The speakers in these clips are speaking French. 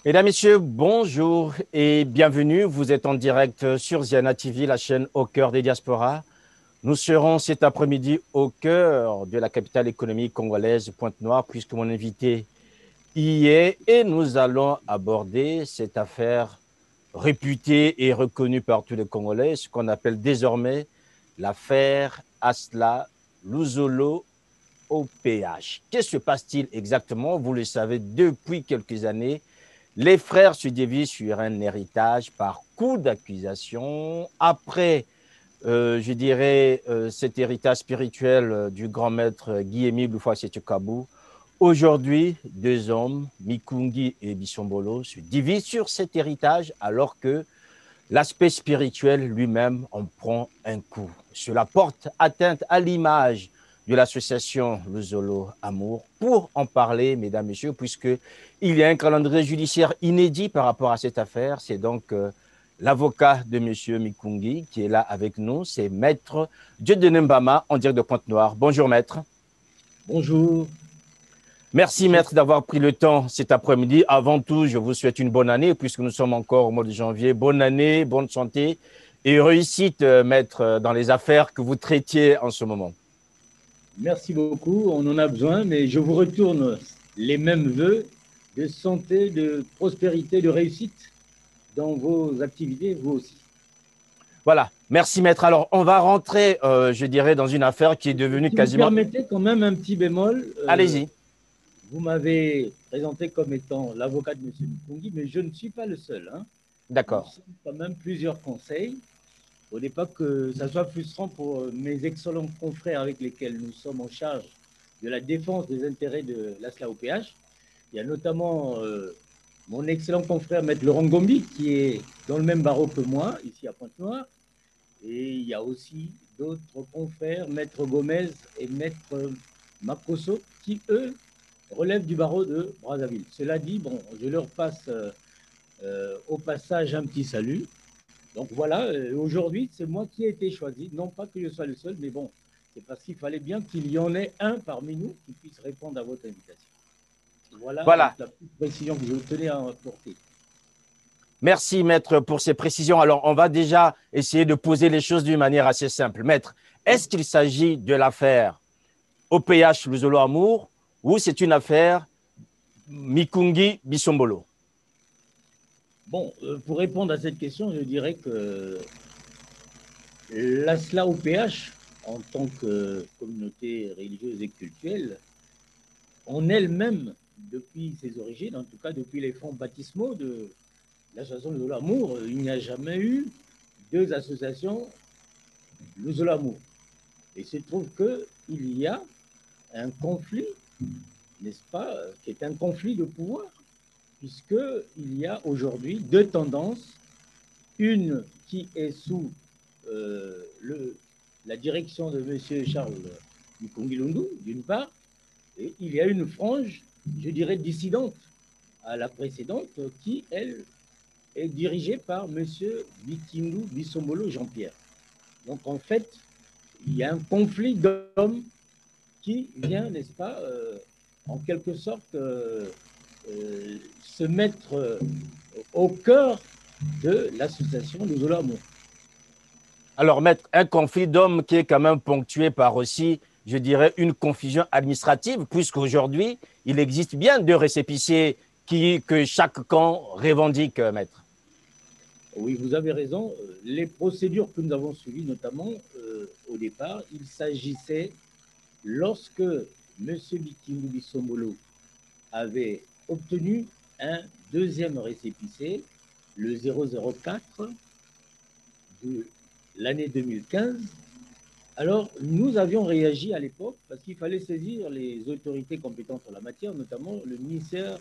Mesdames, Messieurs, bonjour et bienvenue. Vous êtes en direct sur Ziana TV, la chaîne au cœur des diasporas. Nous serons cet après-midi au cœur de la capitale économique congolaise, Pointe-Noire, puisque mon invité y est et nous allons aborder cette affaire réputée et reconnue par tous les Congolais, ce qu'on appelle désormais l'affaire Asla Luzolo au PH. Que se passe-t-il exactement? Vous le savez depuis quelques années. Les frères se divisent sur un héritage par coup d'accusation. Après, je dirais, cet héritage spirituel du grand maître Guy-Émile Bouffwa-Setchekabou, aujourd'hui, deux hommes, Mikungi et Bissombolo, se divisent sur cet héritage alors que l'aspect spirituel lui-même en prend un coup. Cela porte atteinte à l'image de l'association Luzolo Amour. Pour en parler, mesdames, messieurs, puisqu'il y a un calendrier judiciaire inédit par rapport à cette affaire, c'est donc l'avocat de M. Mikungi qui est là avec nous, c'est Maître Dieudonné Mbama, en direct de Pointe-Noire. Bonjour, Maître. Bonjour. Merci, Monsieur. Maître, d'avoir pris le temps cet après-midi. Avant tout, je vous souhaite une bonne année, puisque nous sommes encore au mois de janvier. Bonne année, bonne santé et réussite, Maître, dans les affaires que vous traitiez en ce moment. Merci beaucoup, on en a besoin, mais je vous retourne les mêmes vœux de santé, de prospérité, de réussite dans vos activités, vous aussi. Voilà, merci, Maître. Alors, on va rentrer, je dirais, dans une affaire qui est devenue Si vous quasiment... permettez quand même un petit bémol, Allez-y. vous m'avez présenté comme étant l'avocat de M. Mukungi, mais je ne suis pas le seul. Hein. Nous D'accord. sommes quand même plusieurs conseils. Il ne faudrait pas que ça soit frustrant pour mes excellents confrères avec lesquels nous sommes en charge de la défense des intérêts de l'ASLA OPH. Il y a notamment mon excellent confrère Maître Laurent Gombi, qui est dans le même barreau que moi, ici à Pointe-Noire. Et il y a aussi d'autres confrères, Maître Gomez et Maître Makoso, qui, eux, relèvent du barreau de Brazzaville. Cela dit, bon, je leur passe au passage un petit salut. Donc voilà, aujourd'hui, c'est moi qui ai été choisi. Non pas que je sois le seul, mais bon, c'est parce qu'il fallait bien qu'il y en ait un parmi nous qui puisse répondre à votre invitation. Voilà donc Voilà. la petite précision que je tenais à apporter. Merci, Maître, pour ces précisions. Alors, on va déjà essayer de poser les choses d'une manière assez simple. Maître, est-ce qu'il s'agit de l'affaire OPH Luzolo Amour ou c'est une affaire Mikungi Bisombolo? Bon, pour répondre à cette question, je dirais que l'ASLA OPH, en tant que communauté religieuse et culturelle, en elle-même, depuis ses origines, en tout cas depuis les fonds baptismaux de l'association de l'amour, il n'y a jamais eu deux associations de l'amour. Et il se trouve qu'il y a un conflit, n'est-ce pas, qui est un conflit de pouvoir, puisqu'il y a aujourd'hui deux tendances, une qui est sous la direction de M. Charles Mukungilundu, d'une part, et il y a une frange, je dirais, dissidente à la précédente, qui, elle, est dirigée par M. Bikindu Bissombolo Jean-Pierre. Donc, en fait, il y a un conflit d'hommes qui vient, n'est-ce pas, en quelque sorte, se mettre au cœur de l'association de Zolamo. Alors, Maître, un conflit d'hommes qui est quand même ponctué par aussi, je dirais, une confusion administrative, puisqu'aujourd'hui, il existe bien deux récépissés que chaque camp revendique, Maître. Oui, vous avez raison. Les procédures que nous avons suivies, notamment au départ, il s'agissait, lorsque M. Bikindu Bissombolo avait obtenu un deuxième récépissé, le 004 de l'année 2015, alors nous avions réagi à l'époque parce qu'il fallait saisir les autorités compétentes en la matière, notamment le ministère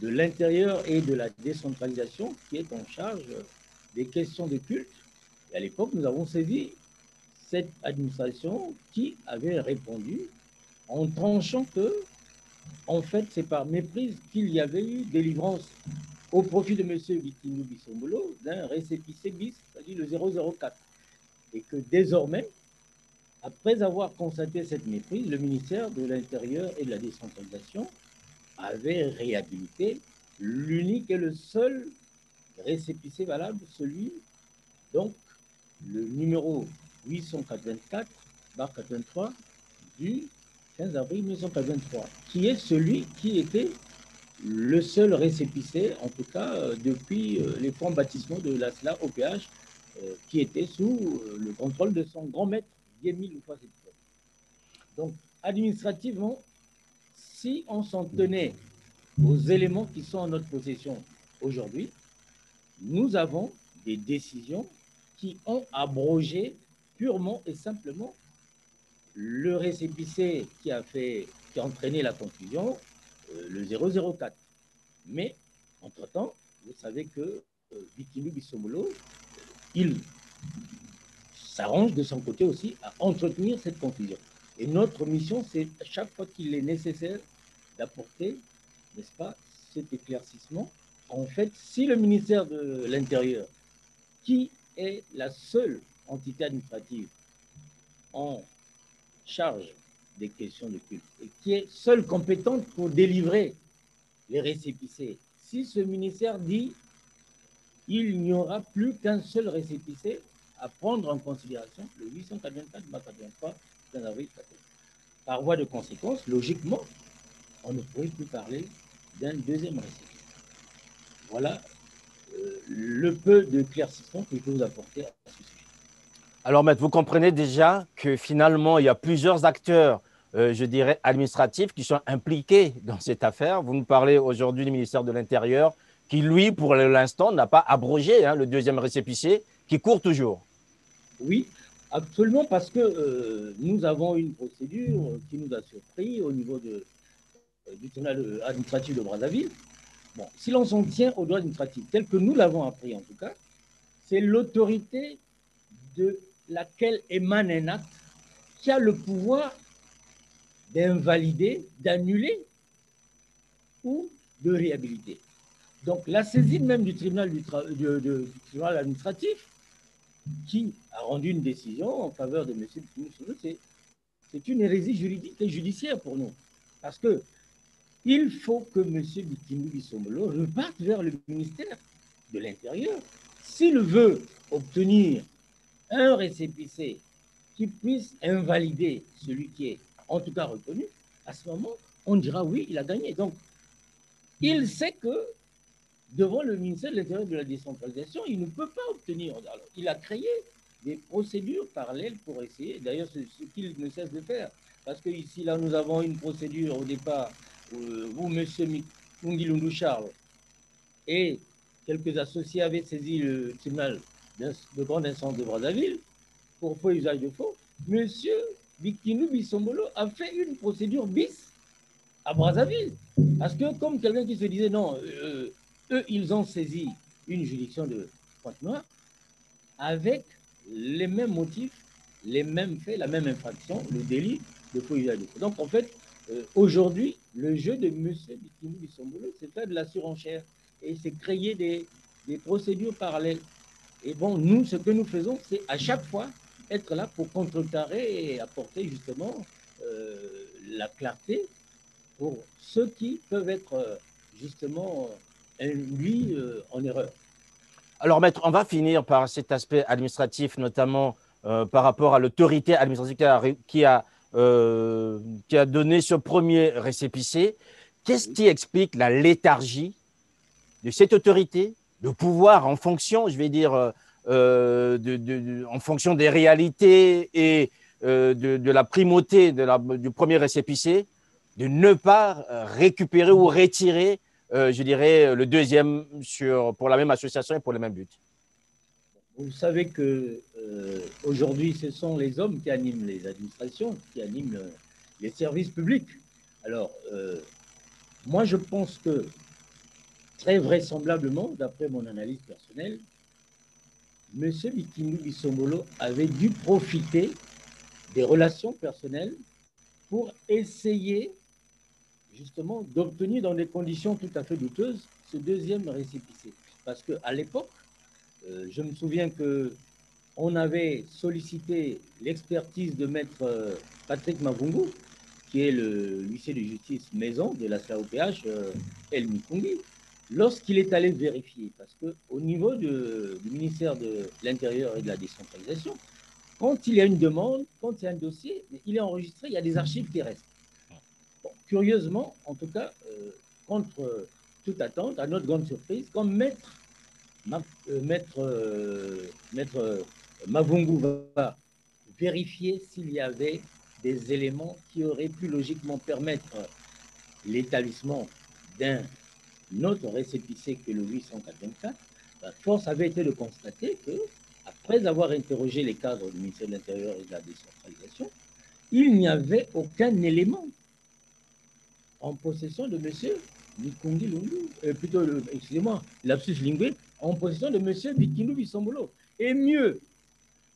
de l'Intérieur et de la décentralisation qui est en charge des questions de culte. Et à l'époque, nous avons saisi cette administration qui avait répondu en tranchant que, en fait, c'est par méprise qu'il y avait eu délivrance au profit de M. Bikinou Bissombolo d'un récépissé bis, c'est-à-dire le 004. Et que désormais, après avoir constaté cette méprise, le ministère de l'Intérieur et de la décentralisation avait réhabilité l'unique et le seul récépissé valable, celui, donc, le numéro 884/83 du 15 avril 1983, qui est celui qui était le seul récépissé, en tout cas, depuis les fonds baptismaux de la SLA OPH, qui était sous le contrôle de son grand maître, Guémy Loufa-Sétienne. Donc, administrativement, si on s'en tenait aux éléments qui sont en notre possession aujourd'hui, nous avons des décisions qui ont abrogé purement et simplement le récépissé qui a entraîné la confusion, le 004. Mais, entre-temps, vous savez que Bikini Bissomolo, il s'arrange de son côté aussi à entretenir cette confusion. Et notre mission, c'est à chaque fois qu'il est nécessaire d'apporter, n'est-ce pas, cet éclaircissement. En fait, si le ministère de l'Intérieur, qui est la seule entité administrative en charge des questions de culte et qui est seule compétente pour délivrer les récépissés, si ce ministère dit il n'y aura plus qu'un seul récépissé à prendre en considération, le 884/83, 15 avril 14. Par voie de conséquence, logiquement, on ne pourrait plus parler d'un deuxième récépissé. Voilà le peu d'éclaircissement que je peux vous apporter à ce sujet. Alors, maître, vous comprenez déjà que finalement, il y a plusieurs acteurs, je dirais, administratifs qui sont impliqués dans cette affaire. Vous nous parlez aujourd'hui du ministère de l'Intérieur, qui, lui, pour l'instant, n'a pas abrogé le deuxième récépissé, qui court toujours. Oui, absolument, parce que nous avons une procédure qui nous a surpris au niveau du tribunal administratif de Brazzaville. Bon, si l'on s'en tient au droit administratif, tel que nous l'avons appris en tout cas, c'est l'autorité de laquelle émane un acte qui a le pouvoir d'invalider, d'annuler ou de réhabiliter. Donc la saisine même du tribunal, du tribunal administratif qui a rendu une décision en faveur de M. Bikini, c'est une hérésie juridique et judiciaire pour nous. Parce que il faut que M. Bikini Bissomolo reparte vers le ministère de l'Intérieur. S'il veut obtenir un récépissé qui puisse invalider celui qui est en tout cas reconnu, à ce moment, on dira oui, il a gagné. Donc, il sait que devant le ministère de l'Intérieur de la décentralisation, il ne peut pas obtenir. Alors, il a créé des procédures parallèles pour essayer, d'ailleurs, c'est ce qu'il ne cesse de faire. Parce que ici, là, nous avons une procédure au départ où M. Mungilundu Charles et quelques associés avaient saisi le tribunal de grande instance de Brazzaville pour faux usage de faux. M. Bikini Bissomolo a fait une procédure bis à Brazzaville. Parce que comme quelqu'un qui se disait non, eux, ils ont saisi une juridiction de Pointe-Noire avec les mêmes motifs, les mêmes faits, la même infraction, le délit de faux usage de faux. Donc, en fait, aujourd'hui, le jeu de M. Bikini Bissomolo, c'est faire de la surenchère et c'est créer des procédures parallèles. Et bon, nous, ce que nous faisons, c'est à chaque fois être là pour contrecarrer et apporter justement la clarté pour ceux qui peuvent être justement induits en erreur. Alors, maître, on va finir par cet aspect administratif, notamment par rapport à l'autorité administrative qui a donné ce premier récépissé. Qu'est-ce qui explique la léthargie de cette autorité, de pouvoir en fonction, je vais dire, en fonction des réalités et de la primauté du premier récépissé, de ne pas récupérer ou retirer, je dirais, le deuxième pour la même association et pour le même but? Vous savez que aujourd'hui, ce sont les hommes qui animent les administrations, qui animent les services publics. Alors, moi, je pense que très vraisemblablement, d'après mon analyse personnelle, M. Bikini Bissomolo avait dû profiter des relations personnelles pour essayer justement d'obtenir dans des conditions tout à fait douteuses ce deuxième récépissé. Parce qu'à l'époque, je me souviens qu'on avait sollicité l'expertise de maître Patrick Mavungu, qui est le huissier de justice maison de la SLAOPH El Mikungi. lorsqu'il est allé vérifier, parce qu'au niveau du ministère de l'Intérieur et de la décentralisation, quand il y a une demande, quand il y a un dossier, il est enregistré, il y a des archives qui restent. Bon, curieusement, en tout cas, contre toute attente, à notre grande surprise, quand maître Mavungu va vérifier s'il y avait des éléments qui auraient pu logiquement permettre l'établissement d'un autre récépissé que le 884, la force avait été de constater que, après avoir interrogé les cadres du ministère de l'Intérieur et de la décentralisation, il n'y avait aucun élément en possession de M. Bikungi Lundu, plutôt, excusez-moi, lapsus lingué, en possession de M. Bikindu Bissombolo. Et mieux,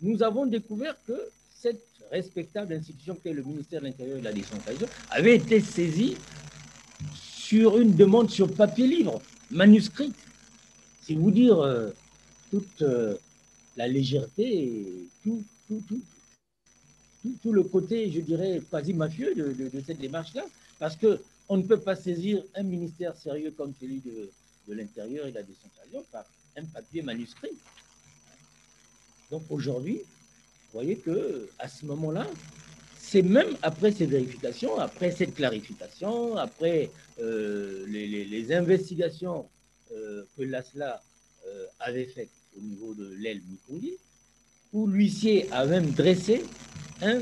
nous avons découvert que cette respectable institution qu'est le ministère de l'Intérieur et de la décentralisation avait été saisie sur une demande sur papier libre, manuscrite. C'est vous dire toute la légèreté et tout le côté, je dirais, quasi mafieux de cette démarche-là, parce qu'on ne peut pas saisir un ministère sérieux comme celui de l'Intérieur et de la décentralisation par un papier manuscrit. Donc aujourd'hui, vous voyez qu'à ce moment-là, c'est même après ces vérifications, après cette clarification, après les investigations que l'ASLA avait faites au niveau de l'aile Mikoundi, où l'huissier a même dressé un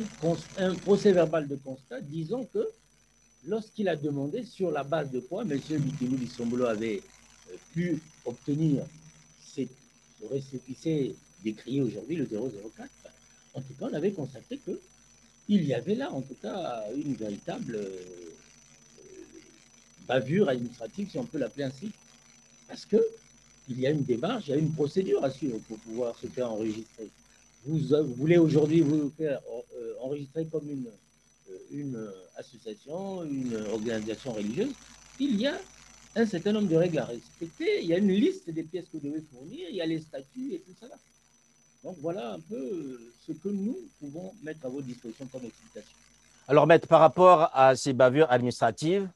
procès verbal de constat disant que lorsqu'il a demandé sur la base de quoi M. Bikinou Bissombolo avait pu obtenir ce récépissé décrié aujourd'hui, le 004, en tout cas, on avait constaté qu'il y avait là, en tout cas, une véritable bavure administrative, si on peut l'appeler ainsi, parce qu'il y a une démarche, il y a une procédure à suivre pour pouvoir se faire enregistrer. Vous voulez aujourd'hui vous faire enregistrer comme une association, une organisation religieuse, il y a un certain nombre de règles à respecter, il y a une liste des pièces que vous devez fournir, il y a les statuts et tout ça. Donc voilà un peu ce que nous pouvons mettre à votre disposition comme explication. Alors, maître, par rapport à ces bavures administratives,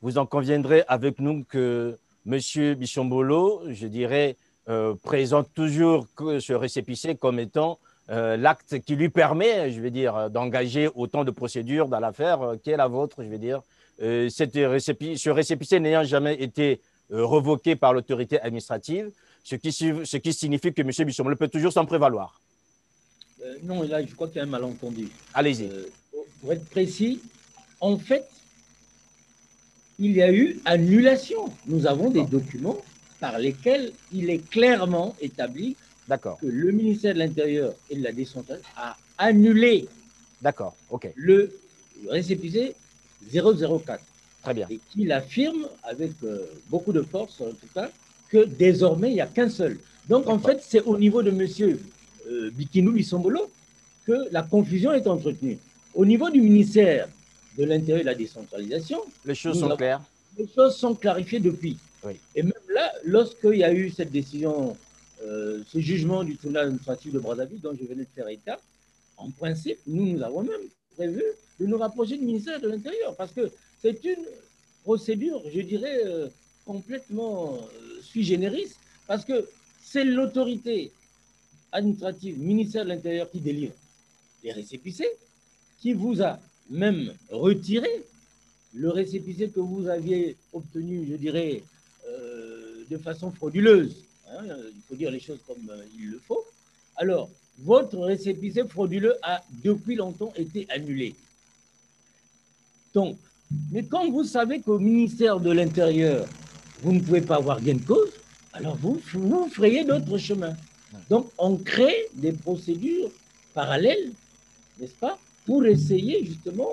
vous en conviendrez avec nous que M. Bissombolo, je dirais, présente toujours ce récépissé comme étant l'acte qui lui permet, je vais dire, d'engager autant de procédures dans l'affaire qu'est la vôtre, je vais dire. Ce récépissé n'ayant jamais été revoqué par l'autorité administrative, ce qui signifie que M. Bissombolo peut toujours s'en prévaloir. Non, là, je crois qu'il y a un malentendu. Allez-y. Pour être précis, en fait, il y a eu annulation. Nous avons des documents par lesquels il est clairement établi que le ministère de l'Intérieur et de la décentralisation a annulé le récépissé 004. Très bien. Et qu'il affirme avec beaucoup de force, en tout cas, que désormais, il n'y a qu'un seul. Donc, en fait, c'est au niveau de M. Bikinou Bissombolo que la confusion est entretenue. Au niveau du ministère de l'Intérieur et de la décentralisation, les choses sont claires. Les choses sont clarifiées depuis. Oui. Et même là, lorsqu'il y a eu cette décision, ce jugement du tribunal administratif de Brazzaville dont je venais de faire état, en principe, nous avons même prévu de nous rapprocher du ministère de l'Intérieur parce que c'est une procédure, je dirais, complètement sui generis parce que c'est l'autorité administrative, ministère de l'Intérieur qui délivre les récépissés, qui vous a même retiré le récépissé que vous aviez obtenu, je dirais, de façon frauduleuse. Hein, il faut dire les choses comme il le faut. Alors, votre récépissé frauduleux a depuis longtemps été annulé. Donc, mais quand vous savez qu'au ministère de l'Intérieur, vous ne pouvez pas avoir gain de cause, alors vous frayez d'autres chemins. Donc, on crée des procédures parallèles, n'est-ce pas, pour essayer justement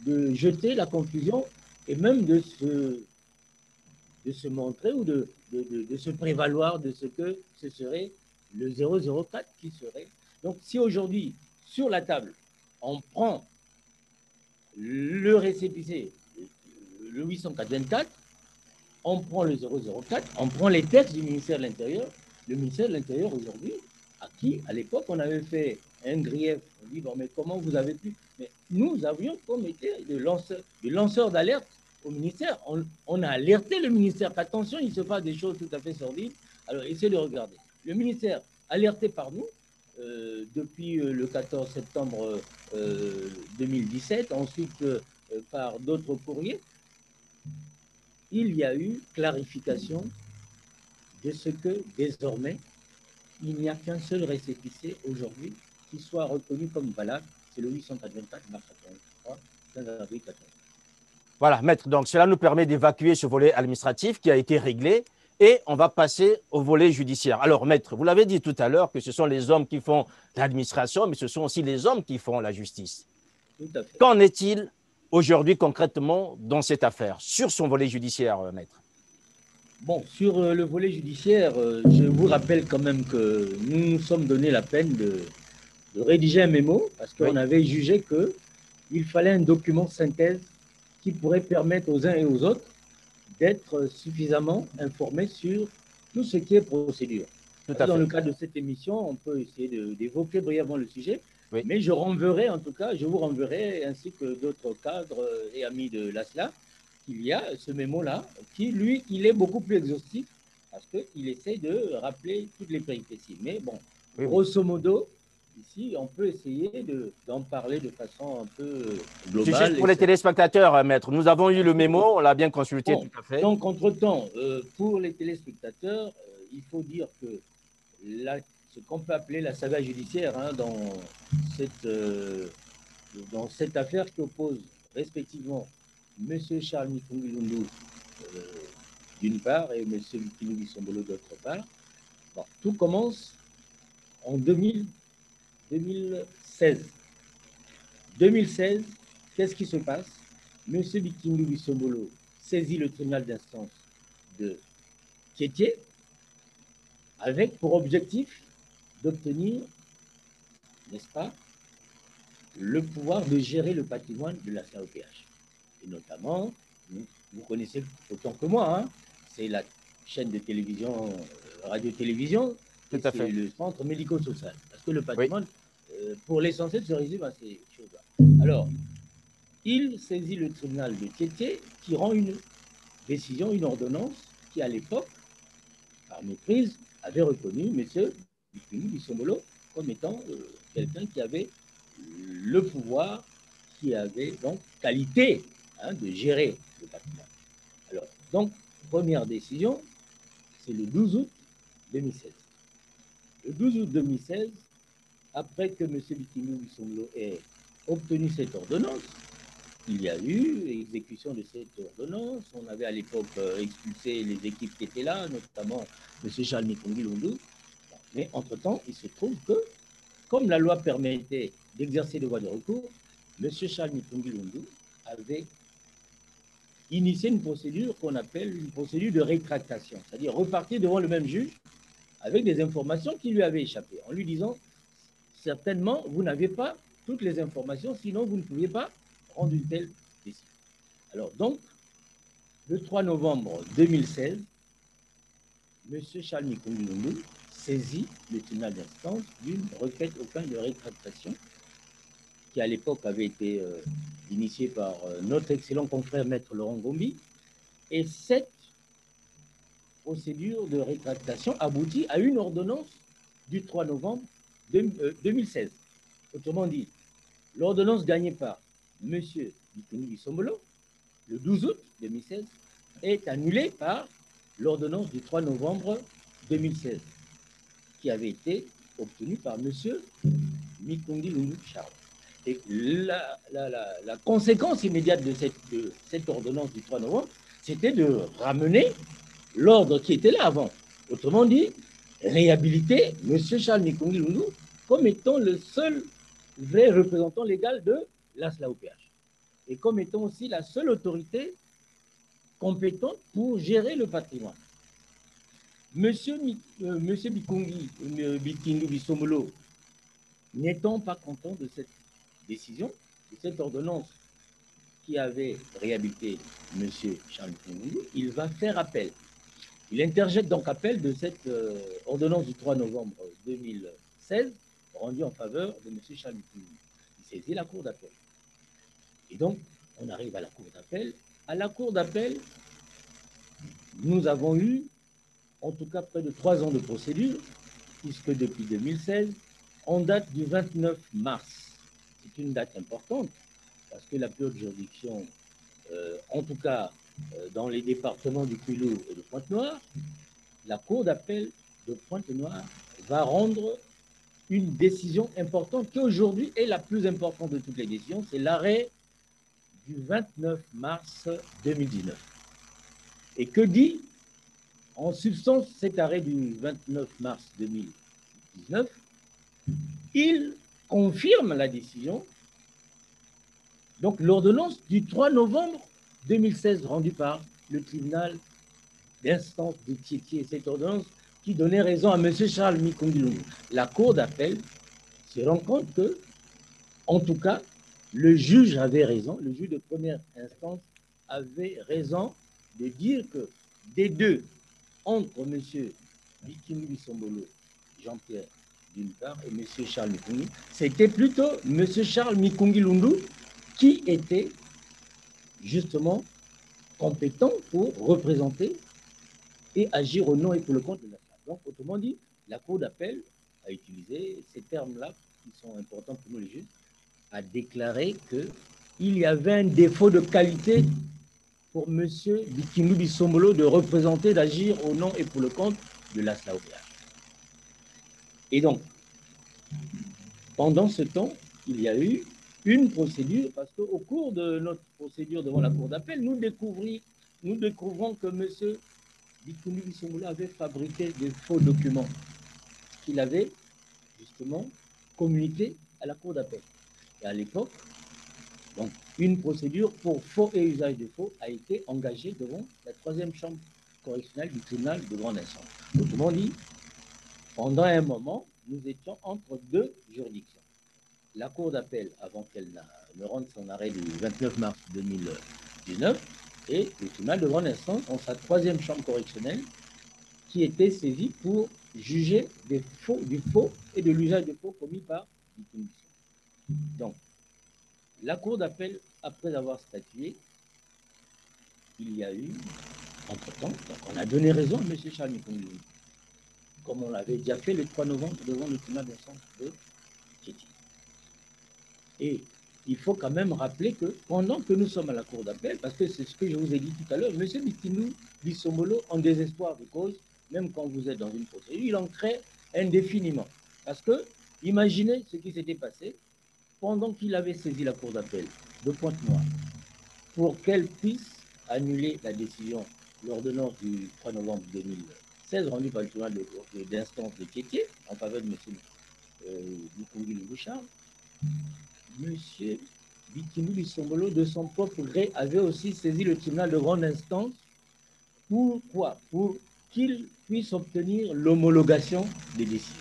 de jeter la confusion et même de se montrer ou de se prévaloir de ce que ce serait le 004 qui serait. Donc, si aujourd'hui, sur la table, on prend le récépissé, le 884, on prend le 004, on prend les textes du ministère de l'Intérieur. Le ministère de l'Intérieur aujourd'hui, à qui, à l'époque, on avait fait un grief, on dit, bon, mais comment vous avez pu. Mais nous avions comme été des lanceurs d'alerte au ministère. On a alerté le ministère qu'attention, il se passe des choses tout à fait sordides. Alors, essayez de regarder. Le ministère, alerté par nous, depuis le 14 septembre 2017, ensuite par d'autres courriers, il y a eu clarification de ce que désormais, il n'y a qu'un seul récépissé aujourd'hui qui soit reconnu comme valable, c'est le 884 mars 83, 15 avril 14. Voilà, maître. Donc, cela nous permet d'évacuer ce volet administratif qui a été réglé et on va passer au volet judiciaire. Alors, maître, vous l'avez dit tout à l'heure que ce sont les hommes qui font l'administration, mais ce sont aussi les hommes qui font la justice. Tout à fait. Qu'en est-il aujourd'hui concrètement dans cette affaire, sur son volet judiciaire, maître? Bon, sur le volet judiciaire, je vous rappelle quand même que nous nous sommes donné la peine de rédiger un mémo parce qu'on avait jugé qu'il fallait un document synthèse qui pourrait permettre aux uns et aux autres d'être suffisamment informés sur tout ce qui est procédure. Dans le cadre de cette émission, on peut essayer d'évoquer brièvement le sujet, mais je renverrai, en tout cas, je vous renverrai, ainsi que d'autres cadres et amis de l'ASLA, qu'il y a ce mémo-là, qui, lui, il est beaucoup plus exhaustif, parce qu'il essaie de rappeler toutes les péripéties. Mais bon, grosso modo, ici, on peut essayer d'en parler de façon un peu globale. C'est juste pour les téléspectateurs, maître. Nous avons eu le mémo, on l'a bien consulté, bon, tout à fait. Donc, entre-temps, pour les téléspectateurs, il faut dire que ce qu'on peut appeler la saga judiciaire hein, dans cette affaire qui oppose respectivement M. Charles Mikungi Lundu d'une part et M. Bikinou Bisombolo d'autre part. Bon, tout commence en 2016. 2016, qu'est-ce qui se passe? M. Bikinou Bisombolo saisit le tribunal d'instance de Kétié avec pour objectif d'obtenir, n'est-ce pas, le pouvoir de gérer le patrimoine de la CAOPH. Et notamment, vous connaissez autant que moi, hein, c'est la chaîne de télévision, radio-télévision, c'est le centre médico-social. Parce que le patrimoine, pour l'essentiel, se résume à ces choses-là. Alors, il saisit le tribunal de Kétié qui rend une décision, une ordonnance qui, à l'époque, par méprise, avait reconnu M. Bikinou Bisombolo comme étant quelqu'un qui avait le pouvoir, qui avait donc qualité hein, de gérer le patrimoine. Alors, donc, première décision, c'est le 12 août 2016. Le 12 août 2016, après que M. Bikinou Bisombolo ait obtenu cette ordonnance, il y a eu exécution de cette ordonnance. On avait à l'époque expulsé les équipes qui étaient là, notamment M. Charles Mikungi Lundu. Mais entre-temps, il se trouve que, comme la loi permettait d'exercer des voies de recours, M. Charles Mikungi Lundu avait initié une procédure qu'on appelle une procédure de rétractation, c'est-à-dire repartir devant le même juge avec des informations qui lui avaient échappé, en lui disant certainement, vous n'avez pas toutes les informations, sinon vous ne pouviez pas prendre une telle décision. Alors donc, le 3 novembre 2016, M. Charles Mikungi Lundu saisit le tribunal d'instance d'une requête au fin de rétractation qui à l'époque avait été initiée par notre excellent confrère maître Laurent Gombi. Et cette procédure de rétractation aboutit à une ordonnance du 3 novembre 2016. Autrement dit, l'ordonnance gagnée par M. Bikinou Bisombolo le 12 août 2016 est annulée par l'ordonnance du 3 novembre 2016 qui avait été obtenue par M. Mikungi Lundu Charles. Et la conséquence immédiate de cette ordonnance du 3 novembre, c'était de ramener l'ordre qui était là avant. Autrement dit, réhabiliter M. Charles Mikungi Lundu comme étant le seul vrai représentant légal de l'ASLA-OPH et comme étant aussi la seule autorité compétente pour gérer le patrimoine. Monsieur Bikungi, Bikinou Bisombolo, n'étant pas content de cette décision, de cette ordonnance qui avait réhabilité M. Charles Mikungi, il va faire appel. Il interjette donc appel de cette ordonnance du 3 novembre 2016 rendue en faveur de M. Charles Mikungi. Il saisit la cour d'appel. Et donc, on arrive à la cour d'appel À la Cour d'appel, nous avons eu, en tout cas, près de 3 ans de procédure, puisque depuis 2016, on date du 29 mars. C'est une date importante, parce que la plus haute juridiction, en tout cas dans les départements du Kwilu et de Pointe-Noire, la Cour d'appel de Pointe-Noire va rendre une décision importante qui aujourd'hui est la plus importante de toutes les décisions, c'est l'arrêt du 29 mars 2019. Et que dit en substance cet arrêt du 29 mars 2019? Il confirme la décision, donc l'ordonnance du 3 novembre 2016 rendue par le tribunal d'instance de Tiétié, cette ordonnance qui donnait raison à M. Charles Mikongi Lungu. La Cour d'appel se rend compte que, en tout cas, le juge avait raison, le juge de première instance avait raison de dire que des deux, entre M. Bikimu Bisombolo, Jean-Pierre, d'une part, et M. Charles Mikongi, c'était plutôt M. Charles Mikongi Lundu qui était justement compétent pour représenter et agir au nom et pour le compte de la femme. Donc, autrement dit, la Cour d'appel a utilisé ces termes-là qui sont importants pour nous les juges, a déclaré qu'il y avait un défaut de qualité pour M. Bikimu Bisombolo de représenter, d'agir au nom et pour le compte de la SLAOPH. Et donc, pendant ce temps, il y a eu une procédure, parce qu'au cours de notre procédure devant la Cour d'appel, nous découvrons que M. Bikimu Bisombolo avait fabriqué des faux documents qu'il avait justement communiqués à la Cour d'appel. Et à l'époque, donc, une procédure pour faux et usage de faux a été engagée devant la troisième chambre correctionnelle du tribunal de grande instance. Autrement dit, pendant un moment, nous étions entre deux juridictions. La Cour d'appel, avant qu'elle ne rende son arrêt du 29 mars 2019, et le tribunal de grande instance en sa troisième chambre correctionnelle, qui était saisie pour juger du faux et de l'usage de faux commis par Bikimu. Donc, la Cour d'appel, après avoir statué, il y a eu, entre-temps, donc on a donné raison à M. Charles Mikongi, comme on l'avait déjà fait le 3 novembre devant le tribunal d'instance de Tiétié. Et il faut quand même rappeler que pendant que nous sommes à la Cour d'appel, parce que c'est ce que je vous ai dit tout à l'heure, M. Bikimu Bisombolo, en désespoir de cause, même quand vous êtes dans une procédure, il en crée indéfiniment. Parce que, imaginez ce qui s'était passé pendant qu'il avait saisi la Cour d'appel de Pointe-Noire pour qu'elle puisse annuler la décision, l'ordonnance du 3 novembre 2016 rendue par le tribunal d'instance de Tiétié en faveur de M. Mikongi Lungu Charles. M. Bikimu Bisombolo, de son propre gré, avait aussi saisi le tribunal de grande instance. Pourquoi? Pour qu'il puisse obtenir l'homologation des décisions.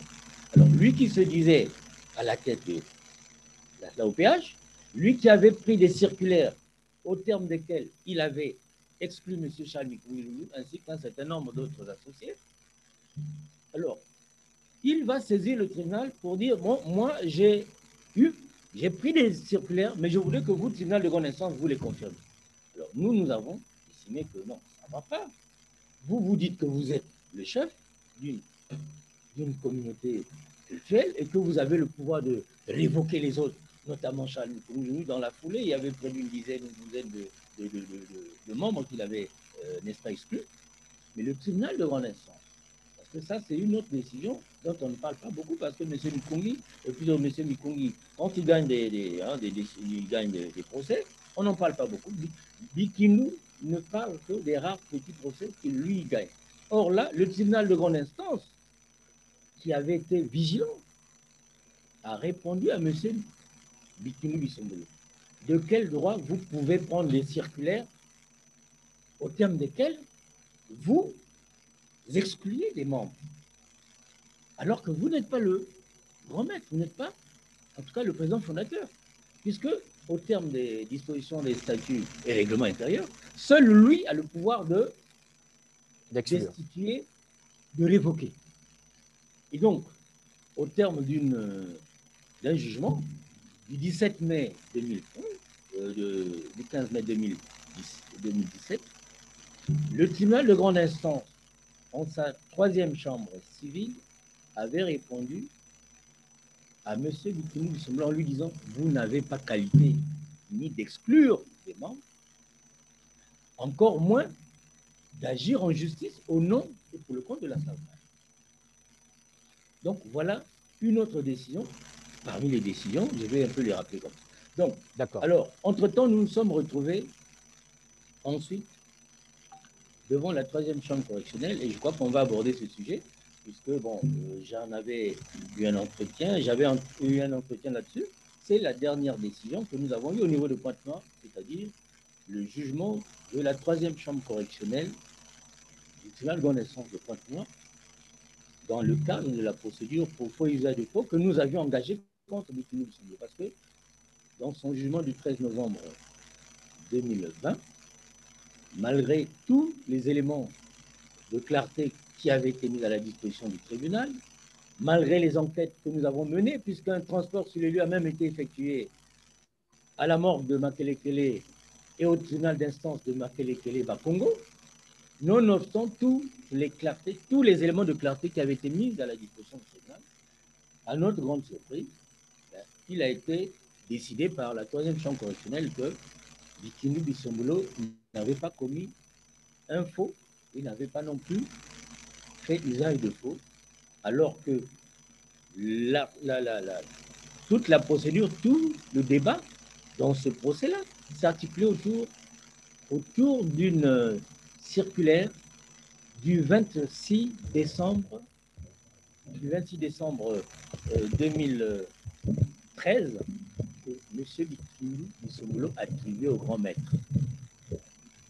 Alors, lui qui se disait à la tête de la OPH, lui qui avait pris des circulaires au terme desquels il avait exclu M. Charles Mikongi Lungu ainsi qu'un certain nombre d'autres associés, alors, il va saisir le tribunal pour dire, bon, moi, j'ai pris des circulaires, mais je voudrais que vous, tribunal de grande instance, vous les confirmez. Alors, nous avons estimé que non, ça ne va pas. Vous dites que vous êtes le chef d'une communauté culturelle et que vous avez le pouvoir de révoquer les autres, notamment Charles Mikongi Lungu. Dans la foulée, il y avait près d'une dizaine, une douzaine de membres qu'il avait, n'est-ce pas, exclus. Mais le tribunal de grande instance, parce que ça, c'est une autre décision dont on ne parle pas beaucoup, parce que M. Mikongi, et puis M. Mikongi, quand il gagne il gagne des procès, on n'en parle pas beaucoup. Bikimu ne parle que des rares petits procès qu'il lui gagne. Or là, le tribunal de grande instance, qui avait été vigilant, a répondu à M. Bikimu Bisombolo. De quel droit vous pouvez prendre des circulaires au terme desquels vous excluez des membres, alors que vous n'êtes pas le grand maître, vous n'êtes pas, en tout cas, le président fondateur, puisque, au terme des dispositions des statuts et règlements intérieurs, seul lui a le pouvoir de destituer, de révoquer. Et donc, au terme d'un jugement du 17 mai 2011, du 15 mai 2011, 2017, le tribunal de grande instance, en sa troisième chambre civile, avait répondu à M. Bikinou Bissombolo en lui disant « Vous n'avez pas qualité ni d'exclure des membres, encore moins d'agir en justice au nom et pour le compte de l'Assemblée. » Donc voilà une autre décision, parmi les décisions, je vais un peu les rappeler comme ça. Donc, alors, entre-temps, nous nous sommes retrouvés ensuite devant la troisième chambre correctionnelle, et je crois qu'on va aborder ce sujet, puisque, bon, j'en avais eu un entretien, j'avais eu un entretien là-dessus. C'est la dernière décision que nous avons eue au niveau de Pointe-Noire, c'est-à-dire le jugement de la troisième chambre correctionnelle du tribunal de grande instance de Pointe-Noire, dans le cadre de la procédure pour faux usage de faux que nous avions engagé contre Bikinou Bissombolo. Parce que dans son jugement du 13 novembre 2020, malgré tous les éléments de clarté qui avaient été mis à la disposition du tribunal, malgré les enquêtes que nous avons menées, puisqu'un transport sur les lieux a même été effectué à la morgue de Makelekele et au tribunal d'instance de Makelekele-Bakongo, nonobstant toutes les clartés, tous les éléments de clarté qui avaient été mis à la disposition du tribunal, à notre grande surprise, il a été décidé par la troisième chambre correctionnelle que Bikinou Bissombolo n'avait pas commis un faux, il n'avait pas non plus fait usage de faux, alors que toute la procédure, tout le débat dans ce procès-là s'articulait autour d'une circulaire du 26 décembre 2013 que M. Bikinou Bissombolo a attribué au grand maître.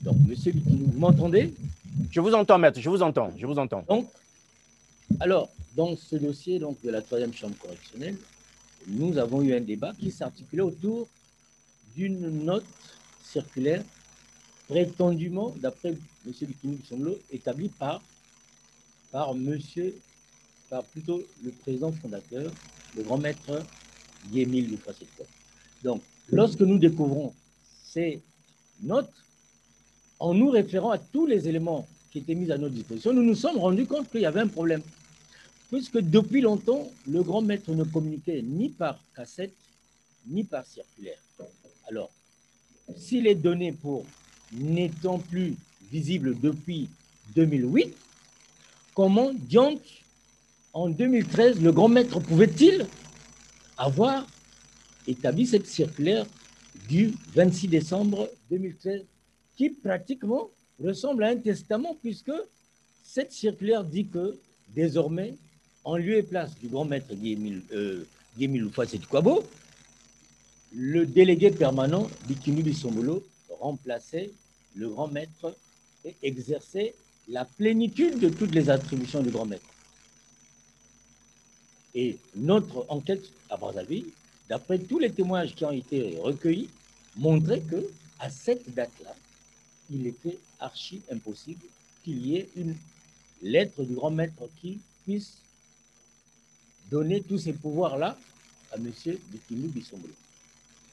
Donc, M. Bikinou, vous m'entendez? Je vous entends, maître, je vous entends. Donc, alors, dans ce dossier donc, de la troisième chambre correctionnelle, nous avons eu un débat qui s'articulait autour d'une note circulaire prétendument, d'après M. Bikinou Bissombolo, établie par plutôt le président fondateur, le grand maître Yémile Loufa-Setko. Donc, lorsque nous découvrons ces notes, en nous référant à tous les éléments qui étaient mis à notre disposition, nous nous sommes rendus compte qu'il y avait un problème. Puisque depuis longtemps, le grand maître ne communiquait ni par cassette, ni par circulaire. Alors, si les données pour n'étant plus visibles depuis 2008, comment, donc, en 2013, le grand maître pouvait-il avoir établi cette circulaire du 26 décembre 2013 qui pratiquement ressemble à un testament, puisque cette circulaire dit que désormais, en lieu et place du grand maître Yémile Loufa-Setko, le délégué permanent Bikinou Bissombolo remplaçait le grand maître et exerçait la plénitude de toutes les attributions du grand maître. Et notre enquête à Brazzaville, d'après tous les témoignages qui ont été recueillis, montrait que à cette date-là, il était archi impossible qu'il y ait une lettre du grand maître qui puisse donner tous ces pouvoirs-là à M. Bikinou Bissombolo.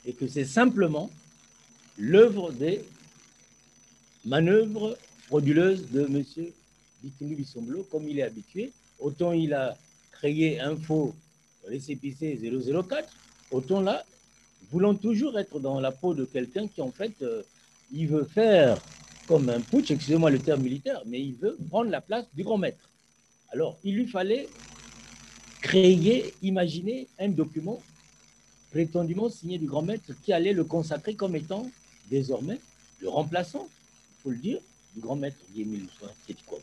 Et que c'est simplement l'œuvre des manœuvres frauduleuses de M. Bikinou Bissombolo, comme il est habitué. Autant il a créé un faux récépissé 004, autant là, voulant toujours être dans la peau de quelqu'un qui, en fait, il veut faire comme un putsch, excusez-moi le terme militaire, mais il veut prendre la place du grand maître. Alors, il lui fallait créer, imaginer un document prétendument signé du grand maître qui allait le consacrer comme étant désormais le remplaçant, il faut le dire, du grand maître Yémile Loufa-Setko.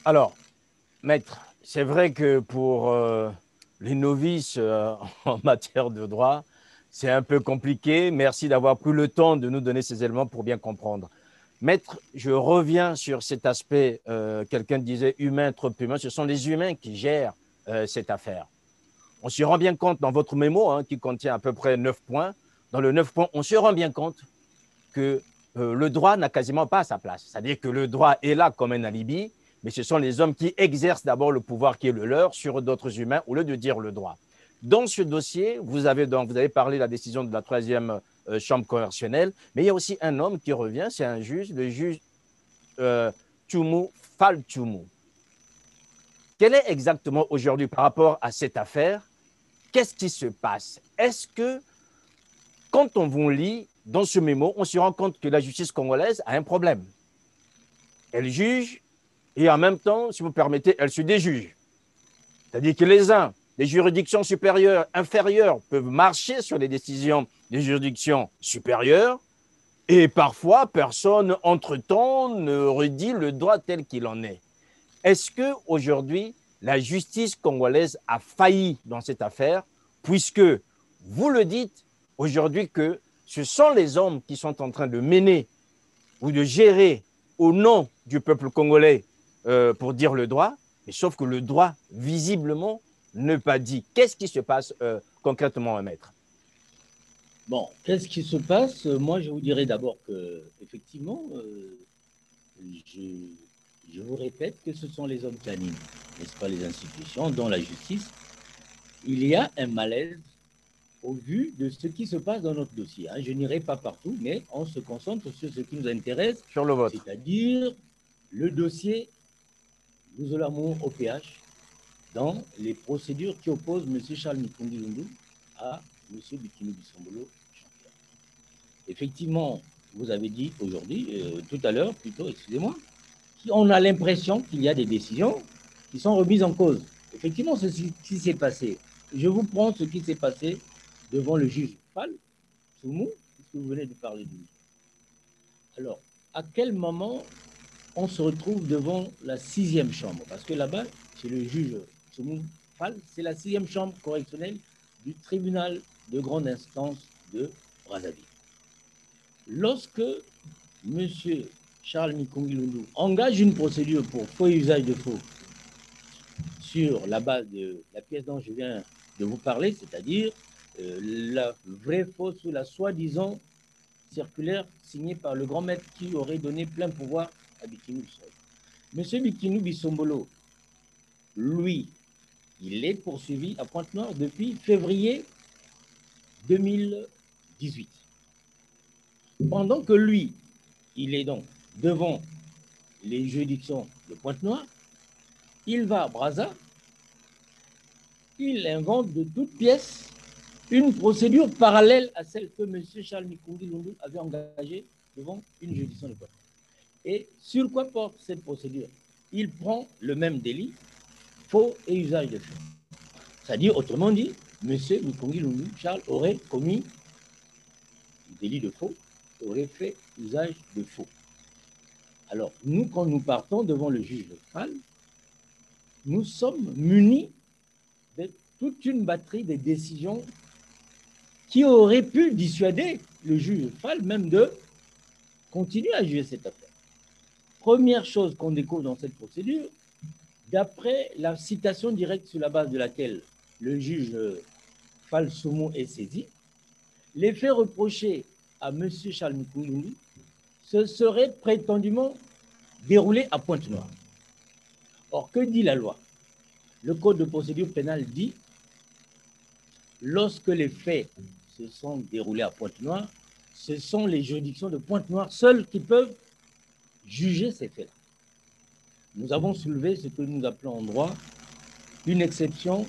Alors, maître, c'est vrai que pour les novices en matière de droit, c'est un peu compliqué. Merci d'avoir pris le temps de nous donner ces éléments pour bien comprendre. Maître, je reviens sur cet aspect, quelqu'un disait humain, trop humain. Ce sont les humains qui gèrent cette affaire. On se rend bien compte dans votre mémo, qui contient à peu près 9 points. Dans le 9 points, on se rend bien compte que le droit n'a quasiment pas sa place. C'est-à-dire que le droit est là comme un alibi, mais ce sont les hommes qui exercent d'abord le pouvoir qui est le leur sur d'autres humains au lieu de dire le droit. Dans ce dossier, vous avez parlé de la décision de la troisième chambre correctionnelle. Mais il y a aussi un homme qui revient, c'est un juge, le juge Tchoumu Fall Tchoumu. Quel est exactement aujourd'hui par rapport à cette affaire? Qu'est-ce qui se passe? Est-ce que quand on vous lit dans ce mémo, on se rend compte que la justice congolaise a un problème? Elle juge et en même temps, si vous permettez, elle se déjuge. C'est-à-dire que les juridictions supérieures, inférieures peuvent marcher sur les décisions des juridictions supérieures et parfois personne entre-temps ne redit le droit tel qu'il en est. Est-ce qu'aujourd'hui, la justice congolaise a failli dans cette affaire, puisque vous le dites aujourd'hui que ce sont les hommes qui sont en train de mener ou de gérer au nom du peuple congolais pour dire le droit, mais sauf que le droit, visiblement, n'est pas dit. Qu'est-ce qui se passe concrètement, maître? Bon, qu'est-ce qui se passe? Moi, je vous dirais d'abord que, effectivement, je vous répète que ce sont les hommes qui animent, n'est-ce pas, les institutions, dont la justice. Il y a un malaise au vu de ce qui se passe dans notre dossier. Je n'irai pas partout, mais on se concentre sur ce qui nous intéresse, sur le vôtre, c'est-à-dire le dossier Louzolamou OPH dans les procédures qui opposent M. Charles Mikongi Lundu à M. Bikini Bissombolo. Effectivement, vous avez dit aujourd'hui, tout à l'heure, plutôt, excusez-moi, on a l'impression qu'il y a des décisions qui sont remises en cause. Effectivement, c'est ce qui s'est passé. Je vous prends ce qui s'est passé devant le juge Fall Tchoumu, puisque vous venez de parler de lui. Alors, à quel moment on se retrouve devant la 6e chambre? Parce que là-bas, chez le juge Tchoumu Fall, c'est la 6e chambre correctionnelle du tribunal de grande instance de Brazzaville. Lorsque M. Charles Mikongi Lundu engage une procédure pour faux et usage de faux sur la base de la pièce dont je viens de vous parler, c'est-à-dire la vraie fausse ou la soi-disant circulaire signée par le grand maître qui aurait donné plein pouvoir à Bikini Bissombolo. M. Bikini Bissombolo, lui, il est poursuivi à Pointe-Noire depuis février 2018. Pendant que lui, il est donc devant les juridictions de Pointe-Noire, il va à Brazza, il invente de toutes pièces une procédure parallèle à celle que M. Charles Mikongi Lundu avait engagée devant une juridiction de Pointe-Noire. Et sur quoi porte cette procédure? Il prend le même délit, faux et usage de faux. C'est-à-dire, autrement dit, M. Mikongi Lundu, Charles, aurait commis le délit de faux, aurait fait usage de faux. Alors, nous, quand nous partons devant le juge Fall, nous sommes munis de toute une batterie de décisions qui auraient pu dissuader le juge Fall même de continuer à juger cette affaire. Première chose qu'on découvre dans cette procédure, d'après la citation directe sur la base de laquelle le juge Fall Tchoumu est saisi, les faits reprochés à M. Charles Mikongi Lundu se seraient prétendument déroulés à Pointe-Noire. Or, que dit la loi? Le Code de procédure pénale dit lorsque les faits se sont déroulés à Pointe-Noire, ce sont les juridictions de Pointe-Noire seules qui peuvent juger ces faits-là. Nous avons soulevé ce que nous appelons en droit une exception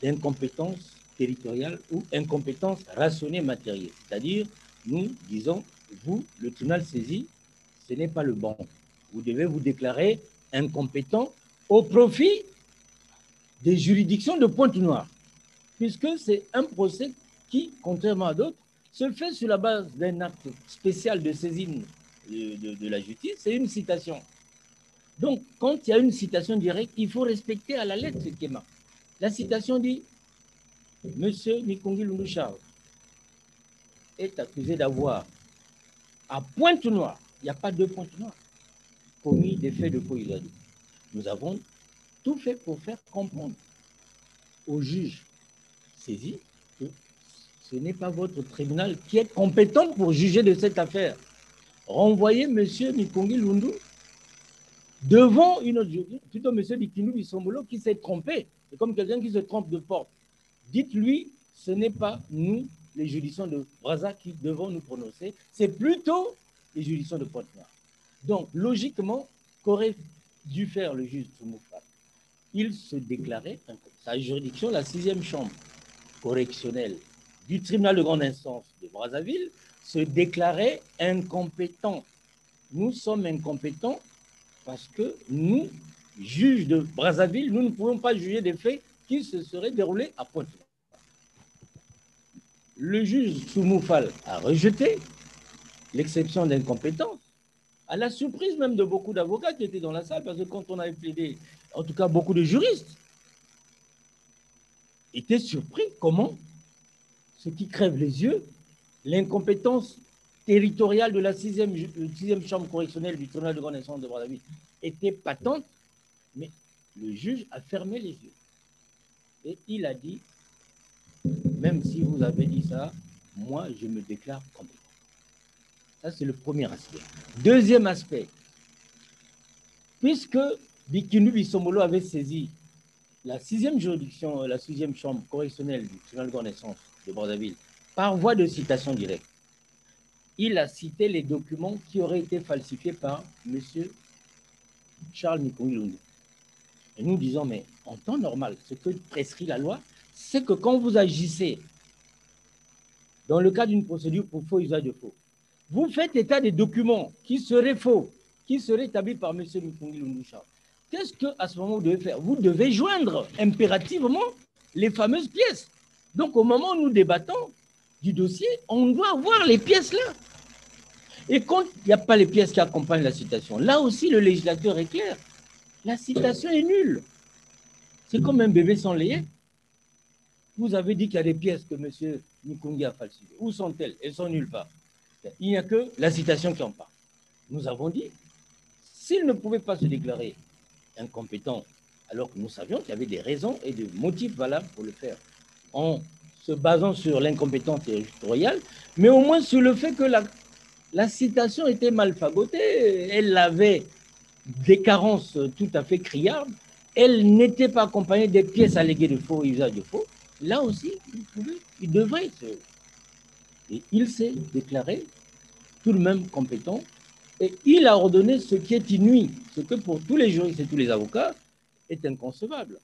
d'incompétence territoriale ou incompétence rationnée matérielle. C'est-à-dire, nous disons, vous, le tribunal saisi, ce n'est pas le bon. Vous devez vous déclarer incompétent au profit des juridictions de Pointe-Noire, puisque c'est un procès qui, contrairement à d'autres, se fait sur la base d'un acte spécial de saisine de la justice, c'est une citation. Donc, quand il y a une citation directe, il faut respecter à la lettre ce qui est marqué. La citation dit « Monsieur Mikongi Lundu Charles est accusé d'avoir, à Pointe-Noire, il n'y a pas de Pointe-Noire, commis des faits de faux usage. Nous avons tout fait pour faire comprendre au juge saisi que ce n'est pas votre tribunal qui est compétent pour juger de cette affaire. Renvoyez M. Mikongi Lundu devant une autre juridiction, plutôt M. Bikini Bissombolo qui s'est trompé. C'est comme quelqu'un qui se trompe de porte. Dites-lui, ce n'est pas nous, les juridictions de Brazza qui devront nous prononcer, c'est plutôt les juridictions de Pointe-Noire. Donc, logiquement, qu'aurait dû faire le juge Tsoumoufal? Il se déclarait, sa juridiction, la 6e chambre correctionnelle du tribunal de grande instance de Brazzaville, se déclarait incompétent. Nous sommes incompétents parce que nous, juges de Brazzaville, nous ne pouvons pas juger des faits qui se seraient déroulés à Pointe-Noire. Le juge Tsoumoufal a rejeté l'exception d'incompétence, à la surprise même de beaucoup d'avocats qui étaient dans la salle, parce que quand on avait plaidé, en tout cas beaucoup de juristes, étaient surpris comment ce qui crève les yeux, l'incompétence territoriale de la 6e chambre correctionnelle du tribunal de grande instance de Brazzaville était patente, mais le juge a fermé les yeux. Et il a dit, même si vous avez dit ça, moi je me déclare compétent. Ça, c'est le premier aspect. Deuxième aspect, puisque Bikindu Bissombolo avait saisi la 6e juridiction, la 6e chambre correctionnelle du tribunal de grande instance de Brazzaville, par voie de citation directe, il a cité les documents qui auraient été falsifiés par M. Charles Mikungilungu. Et nous disons, mais en temps normal, ce que prescrit la loi, c'est que quand vous agissez dans le cadre d'une procédure pour faux usage de faux, vous faites état des documents qui seraient faux, qui seraient établis par M. Mikungilungu Charles. Qu'est-ce qu'à ce moment vous devez faire? Vous devez joindre impérativement les fameuses pièces. Donc au moment où nous débattons du dossier, on doit avoir les pièces là. Et quand il n'y a pas les pièces qui accompagnent la citation, là aussi le législateur est clair. La citation est nulle. C'est comme un bébé sans lait. Vous avez dit qu'il y a des pièces que M. Mikungi a falsifiées. Où sont-elles? Elles sont nulle part. Il n'y a que la citation qui en parle. Nous avons dit, s'il ne pouvait pas se déclarer incompétent, alors que nous savions qu'il y avait des raisons et des motifs valables pour le faire, en se basant sur l'incompétence territoriale, mais au moins sur le fait que la citation était mal fagotée, elle avait des carences tout à fait criardes, elle n'était pas accompagnée des pièces alléguées de faux et usage de faux. Là aussi, il devrait se... Et il s'est déclaré tout de même compétent et il a ordonné ce qui est inouï, ce que pour tous les juristes et tous les avocats est inconcevable.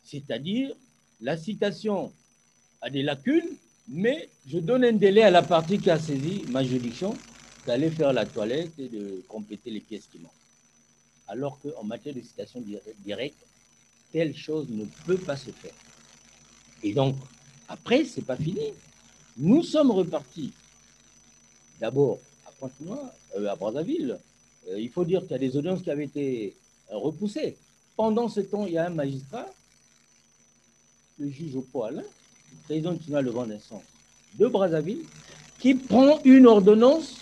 C'est-à-dire, la citation a des lacunes, mais je donne un délai à la partie qui a saisi ma juridiction d'aller faire la toilette et de compléter les pièces qui manquent. Alors qu'en matière de citation directe, telle chose ne peut pas se faire. Et donc, après, ce n'est pas fini. Nous sommes repartis d'abord à Pointe-Noire, à Brazzaville. Il faut dire qu'il y a des audiences qui avaient été repoussées. Pendant ce temps, il y a un magistrat, le juge Oppo Alain, président du tribunal de grande instance de Brazzaville, qui prend une ordonnance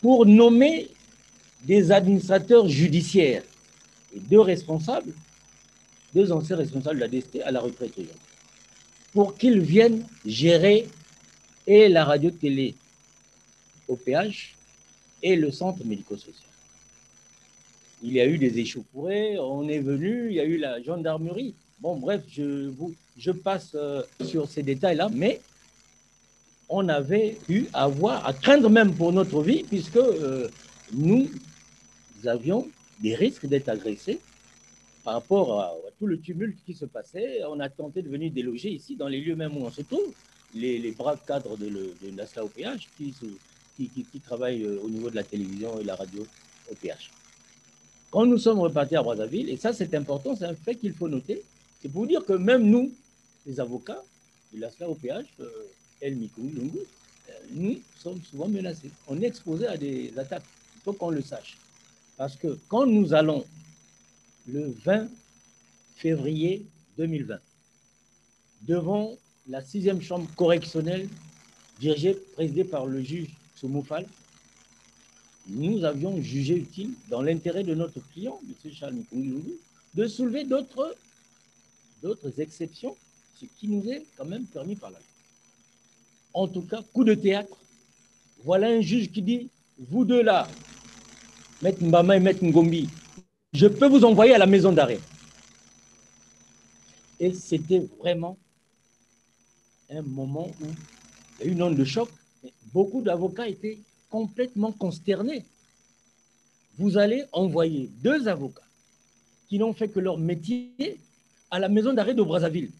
pour nommer des administrateurs judiciaires et deux anciens responsables de la DST à la retraite, pour qu'ils viennent gérer et la radio-télé au péage et le centre médico-social. Il y a eu des échauffourées, on est venu, il y a eu la gendarmerie. Bon, bref, je passe sur ces détails-là, mais on avait eu à craindre même pour notre vie, puisque nous avions des risques d'être agressés par rapport à tout le tumulte qui se passait. On a tenté de venir déloger ici, dans les lieux même où on se trouve, les braves cadres de l'ASLA au péage qui travaillent au niveau de la télévision et la radio au péage. Quand nous sommes repartis à Brazzaville, et ça c'est important, c'est un fait qu'il faut noter, c'est pour dire que même nous, les avocats de l'ASLA au péage, El Mikungilungu, nous sommes souvent menacés. On est exposé à des attaques. Il faut qu'on le sache. Parce que quand nous allons le 20 février 2020 devant la 6e chambre correctionnelle présidée par le juge Tsoumoufal, nous avions jugé utile, dans l'intérêt de notre client, M. Charles Mikungilungu, de soulever d'autres exceptions, ce qui nous est quand même permis par la loi. En tout cas, coup de théâtre. Voilà un juge qui dit, vous deux là, Maître Mbama et Maître Ngombi, je peux vous envoyer à la maison d'arrêt. Et c'était vraiment un moment où il y a eu une onde de choc. Beaucoup d'avocats étaient complètement consternés. Vous allez envoyer 2 avocats qui n'ont fait que leur métier à la maison d'arrêt de Brazzaville.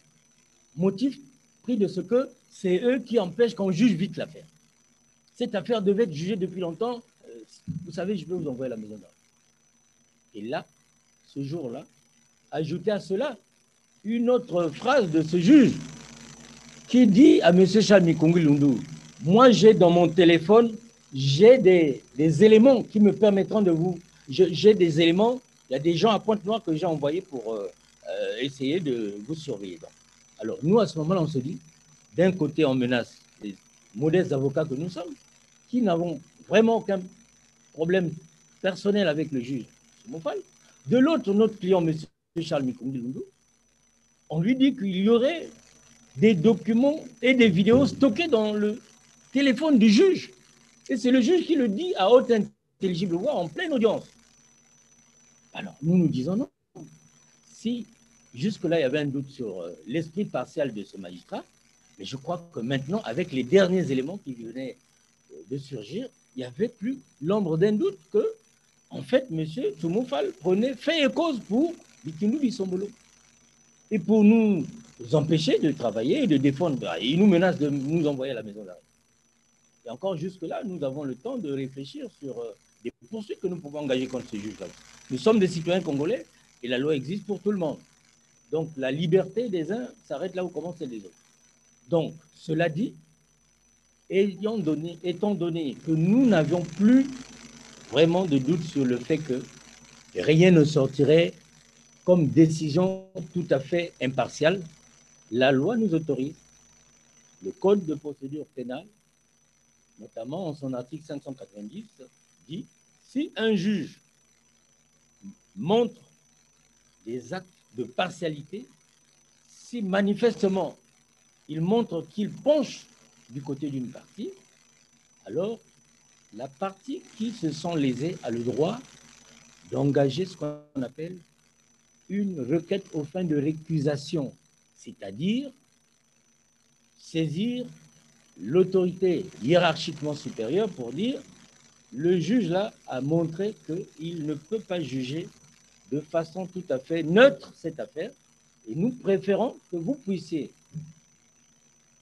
Motif pris de ce que c'est eux qui empêchent qu'on juge vite l'affaire. Cette affaire devait être jugée depuis longtemps. Vous savez, je peux vous envoyer à la maison d'arrêt. Et là, ce jour-là, ajoutez à cela une autre phrase de ce juge qui dit à M. Charles Mikungwi Lundu, moi j'ai dans mon téléphone, j'ai des éléments qui me permettront de vous... J'ai des éléments, il y a des gens à Pointe-Noire que j'ai envoyés pour essayer de vous surveiller. Alors nous, à ce moment-là, on se dit, d'un côté, on menace les modestes avocats que nous sommes, qui n'avons vraiment aucun problème personnel avec le juge Moufal. De l'autre, notre client, M. Charles Mikungwi Lundu, on lui dit qu'il y aurait des documents et des vidéos stockés dans le téléphone du juge. Et c'est le juge qui le dit à haute intelligible voix en pleine audience. Alors, nous disons non. Si jusque-là, il y avait un doute sur l'esprit partial de ce magistrat, mais je crois que maintenant, avec les derniers éléments qui venaient de surgir, il n'y avait plus l'ombre d'un doute que, en fait, M. Toumoufal prenait fait et cause pour Bikindu Bisombolo. Et pour nous empêcher de travailler et de défendre, il nous menace de nous envoyer à la maison d'arrêt. Et encore jusque-là, nous avons le temps de réfléchir sur des poursuites que nous pouvons engager contre ce juge-là. Nous sommes des citoyens congolais et la loi existe pour tout le monde. Donc la liberté des uns s'arrête là où commence celle des autres. Donc, cela dit, étant donné que nous n'avions plus vraiment de doute sur le fait que rien ne sortirait comme décision tout à fait impartiale, la loi nous autorise, le Code de procédure pénale, notamment en son article 590, dit si un juge montre des actes de partialité, si manifestement il montre qu'il penche du côté d'une partie, alors la partie qui se sent lésée a le droit d'engager ce qu'on appelle une requête aux fins de récusation, c'est-à-dire saisir l'autorité hiérarchiquement supérieure pour dire le juge là a montré qu'il ne peut pas juger de façon tout à fait neutre cette affaire et nous préférons que vous puissiez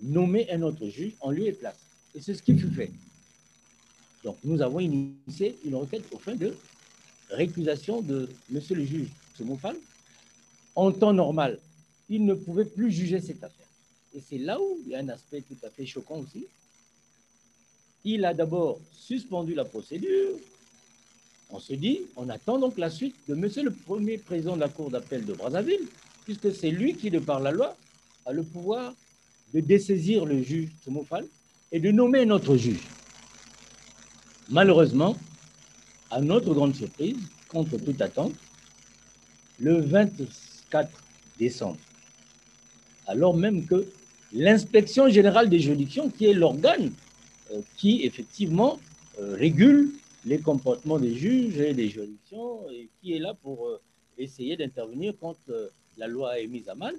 nommer un autre juge en lieu et place. Et c'est ce qui fut fait. Donc nous avons initié une requête aux fins de récusation de monsieur le juge Toumoufal. En temps normal, il ne pouvait plus juger cette affaire. Et c'est là où il y a un aspect tout à fait choquant aussi. Il a d'abord suspendu la procédure. On se dit, on attend donc la suite de monsieur le premier président de la Cour d'appel de Brazzaville, puisque c'est lui qui, de par la loi, a le pouvoir de dessaisir le juge Toumoufal et de nommer un autre juge. Malheureusement, à notre grande surprise, contre toute attente, le 24 décembre, alors même que l'inspection générale des juridictions, qui est l'organe qui effectivement régule les comportements des juges et des juridictions et qui est là pour essayer d'intervenir quand la loi est mise à mal,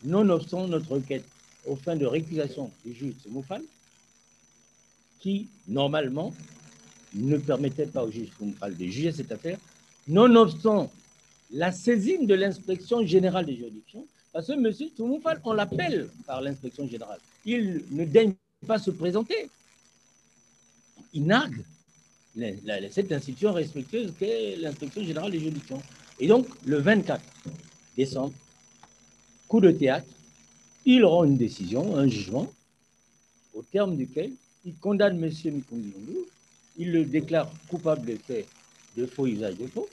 nonobstant notre requête aux fins de récusation du juge Toumoufal, qui normalement ne permettait pas au juge Toumoufal de juger cette affaire, nonobstant la saisine de l'inspection générale des juridictions, parce que M. Toumoufal, on l'appelle par l'inspection générale. Il ne daigne pas se présenter. Il nargue cette institution respectueuse qu'est l'inspection générale des juridictions. Et donc, le 24 décembre, coup de théâtre, il rend une décision, un jugement, au terme duquel il condamne M. Mikungwi Lundu, il le déclare coupable de fait de faux usage de faux,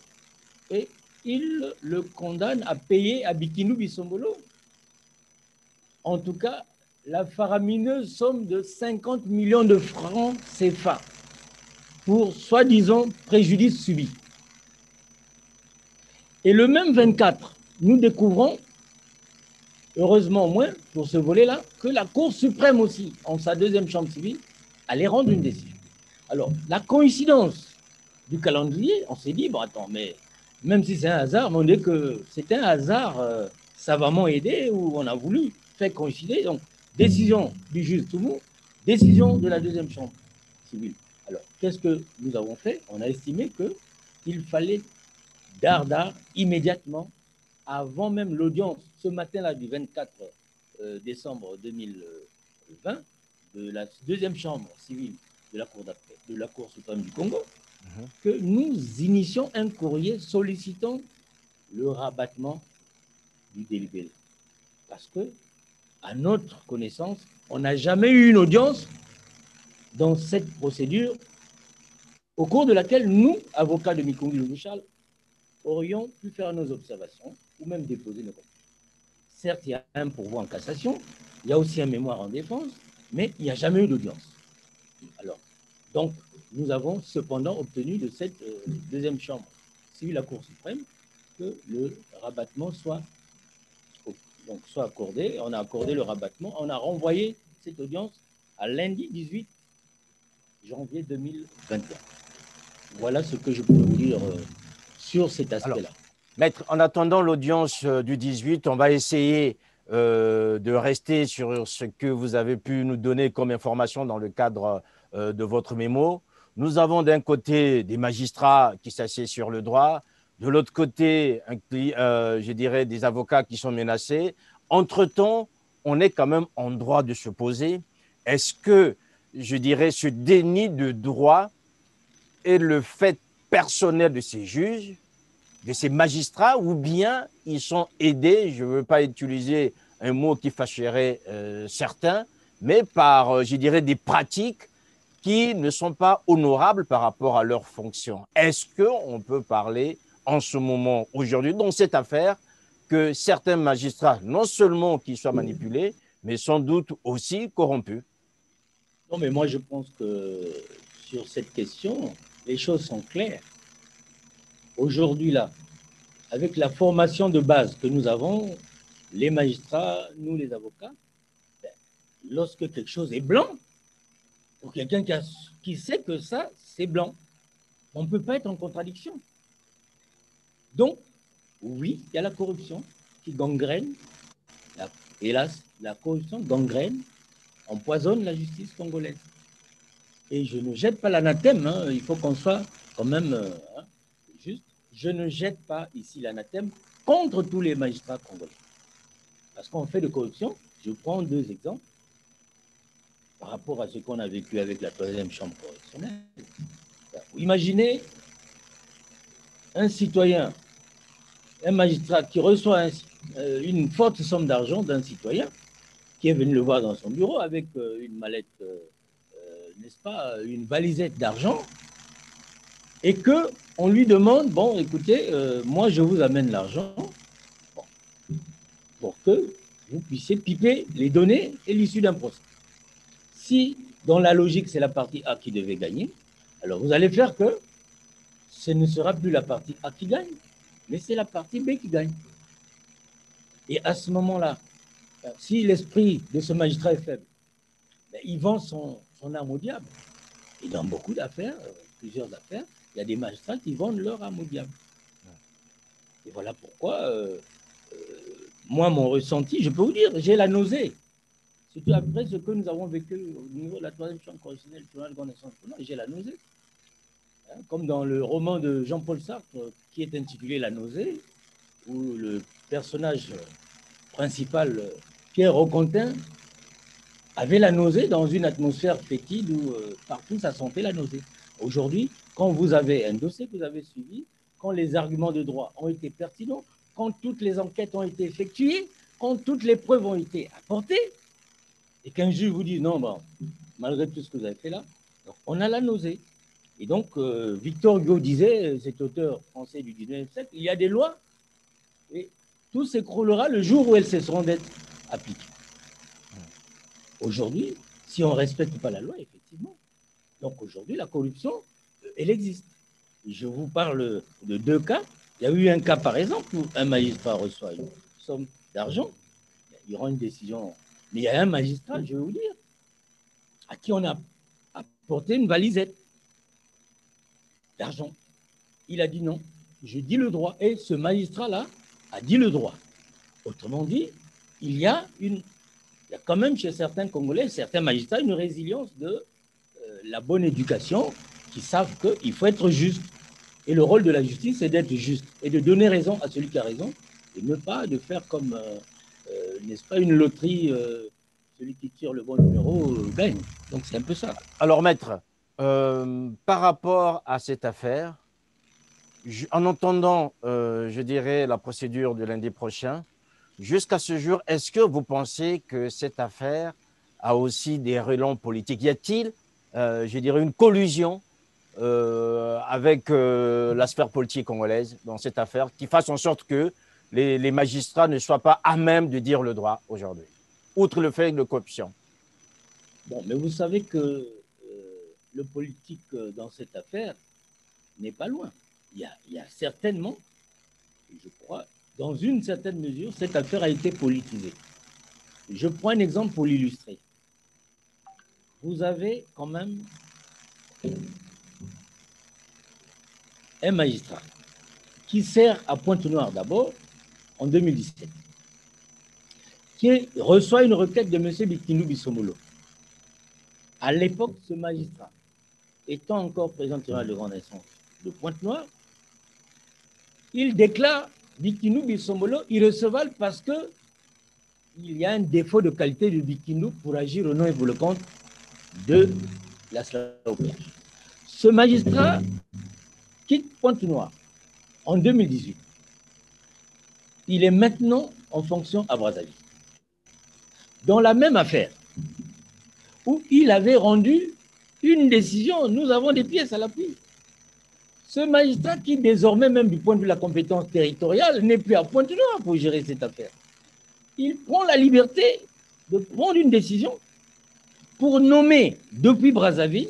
et il le condamne à payer à Bikindu Bisombolo, en tout cas, la faramineuse somme de 50 millions de francs CFA pour soi-disant préjudice subi. Et le même 24, nous découvrons, heureusement au moins pour ce volet-là, que la Cour suprême aussi, en sa deuxième chambre civile, allait rendre une décision. Alors, la coïncidence du calendrier, on s'est dit, bon attends, mais même si c'est un hasard, on dit que c'est un hasard savamment aidé où on a voulu fait coïncider. Donc, décision du juge Toumou, décision de la deuxième chambre civile. Alors, qu'est-ce que nous avons fait? On a estimé qu'il fallait d'art immédiatement, avant même l'audience, ce matin-là du 24 décembre 2020, de la deuxième chambre civile de la Cour suprême du Congo, que nous initions un courrier sollicitant le rabattement du délibéré. Parce que, à notre connaissance, on n'a jamais eu une audience dans cette procédure au cours de laquelle nous, avocats de Mikongi Louchal, aurions pu faire nos observations ou même déposer nos comptes. Certes, il y a un pourvoi en cassation, il y a aussi un mémoire en défense, mais il n'y a jamais eu d'audience. Alors, donc, nous avons cependant obtenu de cette deuxième chambre civile, la Cour suprême, que le rabattement soit accordé. On a accordé le rabattement, on a renvoyé cette audience à lundi 18 janvier 2021. Voilà ce que je peux vous dire sur cet aspect-là. Maître, en attendant l'audience du 18, on va essayer de rester sur ce que vous avez pu nous donner comme information dans le cadre de votre mémo. Nous avons d'un côté des magistrats qui s'assiedent sur le droit, de l'autre côté, je dirais, des avocats qui sont menacés. Entre-temps, on est quand même en droit de se poser. Est-ce que, je dirais, ce déni de droit est le fait personnel de ces juges, de ces magistrats, ou bien ils sont aidés, je ne veux pas utiliser un mot qui fâcherait certains, mais par, je dirais, des pratiques qui ne sont pas honorables par rapport à leurs fonctions. Est-ce qu'on peut parler en ce moment, aujourd'hui, dans cette affaire, que certains magistrats, non seulement qu'ils soient manipulés, mais sans doute aussi corrompus? Non, mais moi je pense que sur cette question, les choses sont claires. Aujourd'hui, là, avec la formation de base que nous avons, les magistrats, nous les avocats, lorsque quelque chose est blanc, pour quelqu'un qui sait que ça, c'est blanc, on ne peut pas être en contradiction. Donc, oui, il y a la corruption qui gangrène, hélas, la corruption gangrène, empoisonne la justice congolaise. Et je ne jette pas l'anathème, hein, il faut qu'on soit quand même juste. Je ne jette pas ici l'anathème contre tous les magistrats congolais. Parce qu'on fait de corruption, je prends deux exemples par rapport à ce qu'on a vécu avec la troisième chambre correctionnelle. Imaginez un citoyen, un magistrat qui reçoit une forte somme d'argent d'un citoyen qui est venu le voir dans son bureau avec une mallette, n'est-ce pas, une valisette d'argent, et qu'on lui demande, bon, écoutez, moi je vous amène l'argent pour que vous puissiez piper les données et l'issue d'un procès. Si, dans la logique, c'est la partie A qui devait gagner, alors vous allez faire que ce ne sera plus la partie A qui gagne, mais c'est la partie B qui gagne. Et à ce moment-là, si l'esprit de ce magistrat est faible, ben, il vend son âme au diable. Et dans beaucoup d'affaires, plusieurs affaires, il y a des magistrats qui vendent leur âme au diable. Et voilà pourquoi, moi, mon ressenti, je peux vous dire, j'ai la nausée. Surtout après ce que nous avons vécu au niveau de la troisième chambre correctionnelle, j'ai la nausée. Hein, comme dans le roman de Jean-Paul Sartre, qui est intitulé La nausée, où le personnage principal, Pierre Roquentin, avait la nausée dans une atmosphère fétide où partout ça sentait la nausée. Aujourd'hui, quand vous avez un dossier que vous avez suivi, quand les arguments de droit ont été pertinents, quand toutes les enquêtes ont été effectuées, quand toutes les preuves ont été apportées, et qu'un juge vous dit non, bon, malgré tout ce que vous avez fait là, on a la nausée. Et donc, Victor Hugo disait, cet auteur français du 19e siècle, il y a des lois et tout s'écroulera le jour où elles cesseront d'être appliquées. Aujourd'hui, si on ne respecte pas la loi, effectivement, donc aujourd'hui, la corruption, elle existe. Je vous parle de deux cas. Il y a eu un cas, par exemple, où un magistrat reçoit une somme d'argent, il y aura une décision, mais il y a un magistrat, je vais vous dire, à qui on a apporté une valisette d'argent. Il a dit non, je dis le droit. Et ce magistrat-là a dit le droit. Autrement dit, il y a une il y a quand même chez certains Congolais, certains magistrats, une résilience de la bonne éducation, qui savent qu'il faut être juste. Et le rôle de la justice, c'est d'être juste et de donner raison à celui qui a raison et ne pas de faire comme, n'est-ce pas, une loterie, celui qui tire le bon numéro gagne. Donc c'est un peu ça. Alors, maître, par rapport à cette affaire, en entendant, je dirais, la procédure de lundi prochain, jusqu'à ce jour, est-ce que vous pensez que cette affaire a aussi des relents politiques? Y a-t-il, je dirais, une collusion avec la sphère politique congolaise dans cette affaire qui fasse en sorte que les magistrats ne soient pas à même de dire le droit aujourd'hui, outre le fait de corruption? Bon, mais vous savez que le politique dans cette affaire n'est pas loin. Il y a certainement, je crois, dans une certaine mesure, cette affaire a été politisée. Je prends un exemple pour l'illustrer. Vous avez quand même un magistrat qui sert à Pointe-Noire d'abord en 2017, qui reçoit une requête de M. Bikinou Bissomolo. À l'époque, ce magistrat, étant encore président de grande instance de Pointe-Noire, il déclare Bikinou Bissomolo irrecevable parce qu'il y a un défaut de qualité de Bikinou pour agir au nom et pour le compte de la SLAOPH. Ce magistrat quitte Pointe-Noire en 2018. Il est maintenant en fonction à Brazzaville. Dans la même affaire, où il avait rendu une décision, nous avons des pièces à l'appui. Ce magistrat qui désormais, même du point de vue de la compétence territoriale, n'est plus à Pointe-Noire pour gérer cette affaire. Il prend la liberté de prendre une décision pour nommer depuis Brazzaville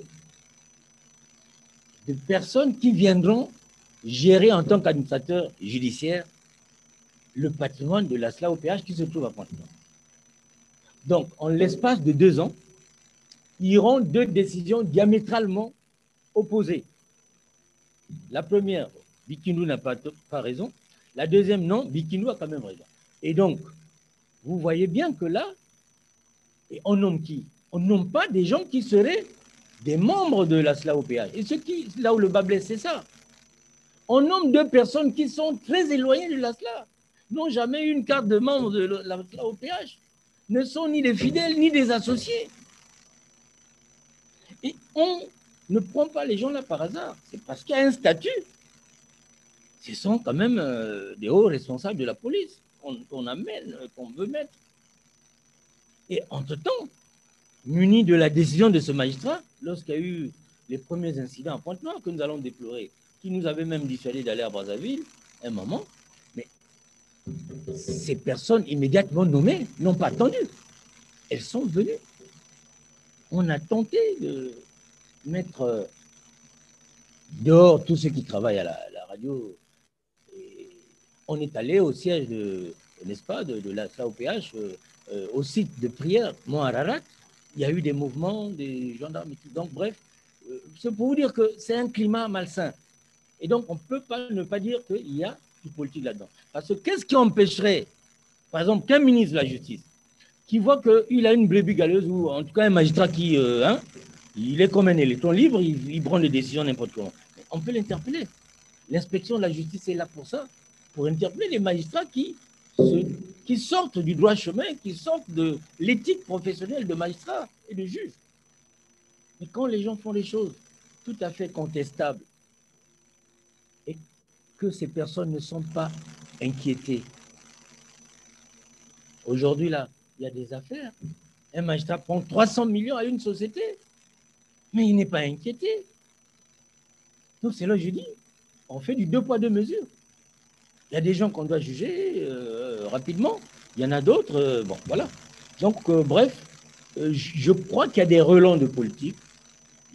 des personnes qui viendront gérer en tant qu'administrateur judiciaire le patrimoine de la SLAOPH qui se trouve à Pointe-Noire. Donc, en l'espace de 2 ans, ils rend 2 décisions diamétralement opposées. La première, Bikinou n'a pas raison. La deuxième, non, Bikinou a quand même raison. Et donc, vous voyez bien que là, et on nomme qui? On ne nomme pas des gens qui seraient des membres de la SLAOPH. Et là où le bas blesse, c'est ça. On nomme 2 personnes qui sont très éloignées de la SLA, n'ont jamais eu une carte de membre de la SLAOPH, ne sont ni des fidèles ni des associés. Et on ne prend pas les gens là par hasard. C'est parce qu'il y a un statut. Ce sont quand même des hauts responsables de la police qu'on amène, qu'on veut mettre. Et entre-temps, muni de la décision de ce magistrat, lorsqu'il y a eu les premiers incidents à Pointe-Noire que nous allons déplorer, qui nous avaient même dissuadé d'aller à Brazzaville, un moment, mais ces personnes immédiatement nommées n'ont pas attendu. Elles sont venues. On a tenté de mettre dehors tous ceux qui travaillent à la radio. Et on est allé au siège n'est-ce pas, de la SAOPH, au site de prière, Mont Ararat. Il y a eu des mouvements, des gendarmes et tout. Donc, bref, c'est pour vous dire que c'est un climat malsain. Et donc, on ne peut pas ne pas dire qu'il y a du politique là-dedans. Parce que qu'est-ce qui empêcherait, par exemple, qu'un ministre de la Justice qui voit qu'il a une brebis galeuse, ou en tout cas un magistrat qui, il est comme un électron libre, il prend des décisions n'importe comment. On peut l'interpeller. L'inspection de la justice est là pour ça, pour interpeller les magistrats qui sortent du droit chemin, qui sortent de l'éthique professionnelle de magistrats et de juges. Mais quand les gens font des choses tout à fait contestables et que ces personnes ne sont pas inquiétées, aujourd'hui, là, il y a des affaires. Un magistrat prend 300 millions à une société, mais il n'est pas inquiété. Donc, c'est là que je dis, on fait du 2 poids 2 mesures. Il y a des gens qu'on doit juger rapidement. Il y en a d'autres, bon, voilà. Donc, bref, je crois qu'il y a des relents de politique.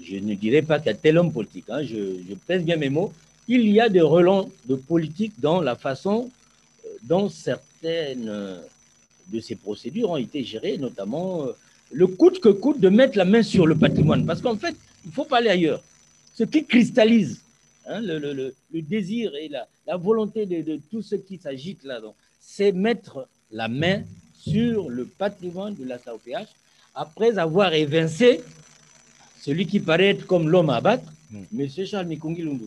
Je ne dirais pas qu'il y a tel homme politique, hein, je pèse bien mes mots. Il y a des relents de politique dans la façon dont certaines de ces procédures ont été gérées, notamment le coûte que coûte de mettre la main sur le patrimoine. Parce qu'en fait, il ne faut pas aller ailleurs. Ce qui cristallise le désir et la volonté de tous ceux qui s'agitent là, c'est mettre la main sur le patrimoine de la SAOPH après avoir évincé celui qui paraît être comme l'homme à abattre, M. Charles Mikungi Lundu.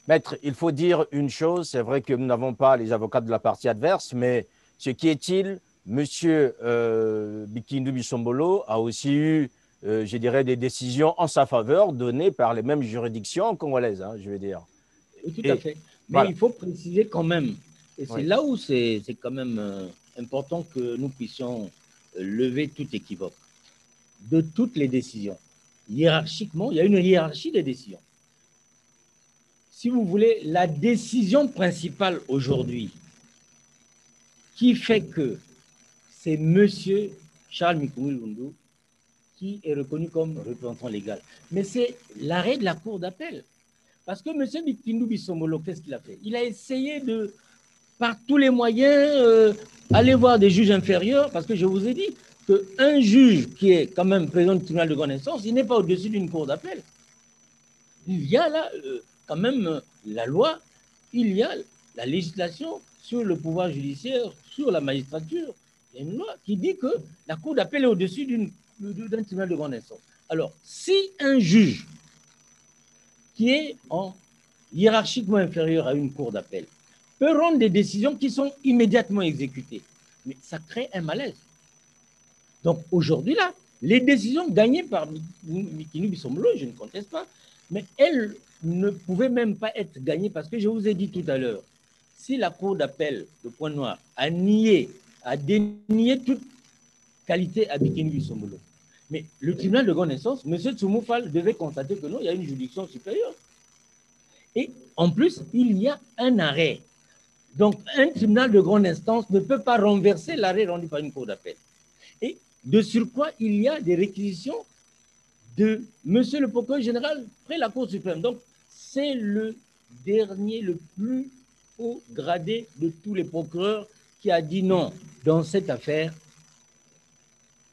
Maître, il faut dire une chose, c'est vrai que nous n'avons pas les avocats de la partie adverse, mais ce qui est-il, M. Bikindu Bisombolo a aussi eu, je dirais, des décisions en sa faveur données par les mêmes juridictions congolaises, hein, je veux dire. Oui, tout à Et fait. Mais voilà. il faut préciser quand même, et c'est Oui. là où c'est quand même important que nous puissions lever tout équivoque. De toutes les décisions, hiérarchiquement, il y a une hiérarchie des décisions. Si vous voulez, la décision principale aujourd'hui qui fait que c'est M. Charles Mikungi Lundu qui est reconnu comme représentant légal. Mais c'est l'arrêt de la cour d'appel. Parce que M. Bikindu Bisomolo, qu'est-ce qu'il a fait? Il a essayé de, par tous les moyens, aller voir des juges inférieurs, parce que je vous ai dit qu'un juge qui est quand même président du tribunal de grande instance, il n'est pas au-dessus d'une cour d'appel. Il y a là quand même la loi, il y a la législation sur le pouvoir judiciaire, sur la magistrature. Il y a une loi qui dit que la cour d'appel est au-dessus d'un tribunal de grande instance. Alors, si un juge qui est hiérarchiquement inférieur à une cour d'appel peut rendre des décisions qui sont immédiatement exécutées, mais ça crée un malaise. Donc aujourd'hui, là, les décisions gagnées par Mikinu Bissombolo, je ne conteste pas, mais elles ne pouvaient même pas être gagnées parce que je vous ai dit tout à l'heure, si la cour d'appel de Pointe-Noire a dénié toute qualité à Mikinu Bissombolo, mais le tribunal de grande instance, M. Tsoumoufal devait constater que non, il y a une juridiction supérieure. Et en plus, il y a un arrêt. Donc, un tribunal de grande instance ne peut pas renverser l'arrêt rendu par une cour d'appel. Et de surcroît, il y a des réquisitions de M. le procureur général près la Cour suprême. Donc, c'est le dernier, le plus haut gradé de tous les procureurs qui a dit non. Dans cette affaire,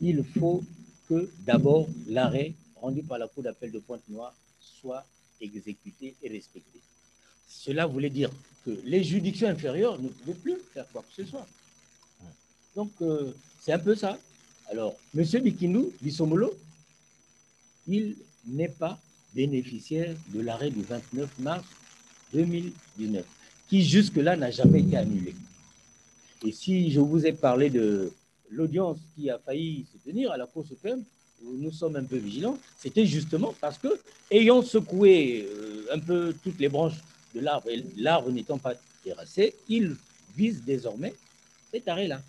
il faut que d'abord l'arrêt rendu par la Cour d'appel de Pointe-Noire soit exécuté et respecté. Cela voulait dire que les juridictions inférieures ne pouvaient plus faire quoi que ce soit. Donc, c'est un peu ça. Alors, M. Bikindu Bisomolo, il n'est pas bénéficiaire de l'arrêt du 29 mars 2019, qui jusque-là n'a jamais été annulé. Et si je vous ai parlé de l'audience qui a failli se tenir à la Cour suprême, où nous sommes un peu vigilants, c'était justement parce que, ayant secoué un peu toutes les branches de l'arbre, et l'arbre n'étant pas terrassé, il vise désormais cet arrêt-là.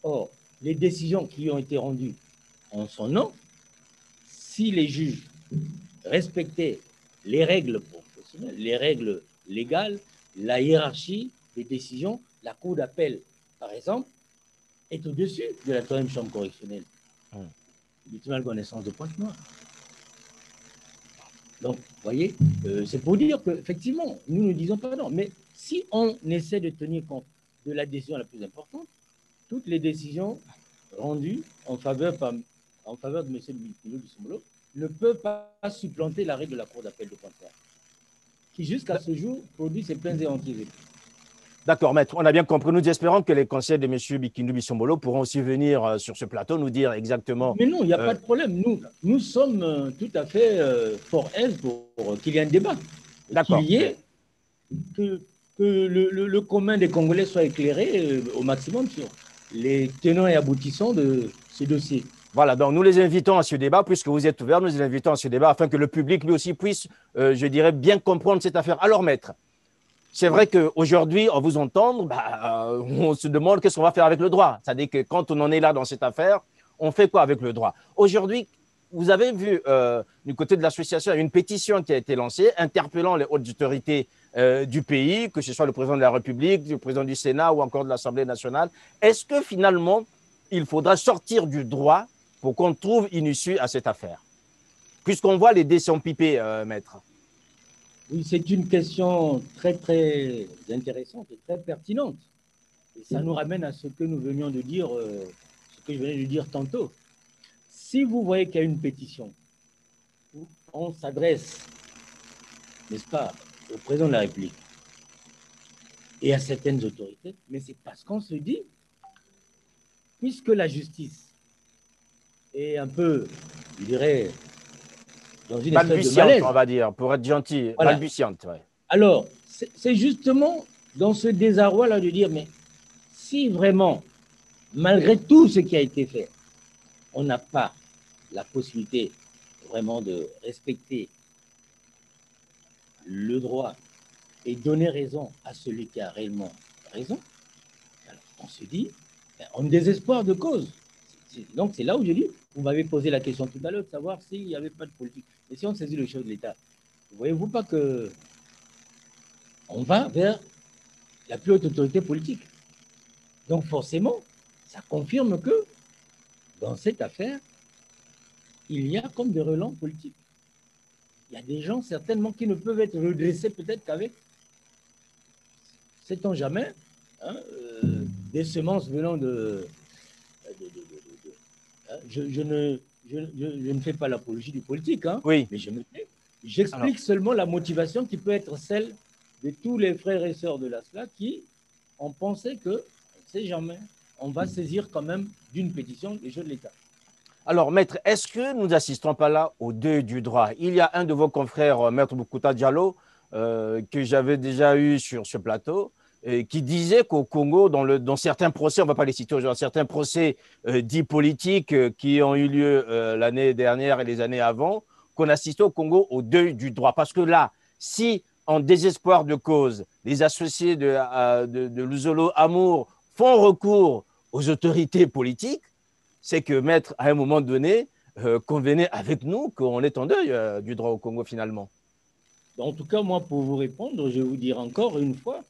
Or, les décisions qui ont été rendues en son nom, si les juges respectaient les règles professionnelles, les règles légales, la hiérarchie des décisions, la Cour d'appel, par exemple, est au-dessus de la 3e chambre correctionnelle du tribunal de connaissance de Pointe-Noire. Donc, vous voyez, c'est pour dire qu'effectivement, nous ne disons pas non, mais si on essaie de tenir compte de la décision la plus importante, toutes les décisions rendues en faveur de M. Mikilo Bissombolo ne peuvent pas supplanter l'arrêt de la Cour d'appel de Pointe-Noire, qui jusqu'à ce jour produit ses plaintes et entiers. D'accord, maître, on a bien compris. Nous espérons que les conseils de M. Bikindu Bissombolo pourront aussi venir sur ce plateau nous dire exactement. Mais non, il n'y a pas de problème. Nous sommes tout à fait fort aise pour qu'il y ait un débat. D'accord. Qu'il y ait, que le commun des Congolais soit éclairé au maximum sur les tenants et aboutissants de ce dossier. Voilà, donc nous les invitons à ce débat, puisque vous êtes ouverts, nous les invitons à ce débat afin que le public lui aussi puisse, je dirais, bien comprendre cette affaire. Alors, maître, c'est vrai qu'aujourd'hui, en vous entendre, on se demande qu'est-ce qu'on va faire avec le droit. C'est-à-dire que quand on en est là dans cette affaire, on fait quoi avec le droit? Aujourd'hui, vous avez vu du côté de l'association, il y a une pétition qui a été lancée interpellant les hautes autorités du pays, que ce soit le président de la République, le président du Sénat ou encore de l'Assemblée nationale. Est-ce que finalement, il faudra sortir du droit pour qu'on trouve une issue à cette affaire? Puisqu'on voit les dés sont pipés, maître. Oui, c'est une question très, très intéressante et très pertinente. Et ça nous ramène à ce que nous venions de dire, ce que je venais de dire tantôt. Si vous voyez qu'il y a une pétition, on s'adresse, n'est-ce pas, au président de la République et à certaines autorités, mais c'est parce qu'on se dit puisque la justice est un peu, je dirais, dans une espèce de Balbutiante, malaise. on va dire, pour être gentil. Voilà. Balbutiante, ouais. Alors, c'est justement dans ce désarroi-là de dire, mais si vraiment, malgré tout ce qui a été fait, on n'a pas la possibilité vraiment de respecter le droit et donner raison à celui qui a réellement raison, alors on se dit, en désespoir de cause. Donc c'est là où je dis, vous m'avez posé la question tout à l'heure de savoir s'il n'y avait pas de politique. Et si on saisit le chef de l'État, ne voyez-vous pas que on va vers la plus haute autorité politique? Donc forcément, ça confirme que dans cette affaire, il y a comme des relents politiques. Il y a des gens certainement qui ne peuvent être redressés peut-être qu'avec, sait-on jamais, hein, des semences venant hein, je ne fais pas l'apologie du politique, hein, Oui. mais j'explique seulement la motivation qui peut être celle de tous les frères et sœurs de l'ASLA qui ont pensé que, on ne sait jamais, on va saisir quand même d'une pétition les jeux de l'État. Alors, maître, est-ce que nous n'assistons pas là au deuil du droit? Il y a un de vos confrères, maître Boukhouta Diallo, que j'avais déjà eu sur ce plateau, qui disait qu'au Congo, dans certains procès, on ne va pas les citer aujourd'hui, certains procès dits politiques qui ont eu lieu l'année dernière et les années avant, qu'on assistait au Congo au deuil du droit. Parce que là, si en désespoir de cause, les associés de Luzolo Amour font recours aux autorités politiques, c'est que maître, à un moment donné, convenez avec nous qu'on est en deuil du droit au Congo finalement. En tout cas, moi, pour vous répondre, je vais vous dire encore une fois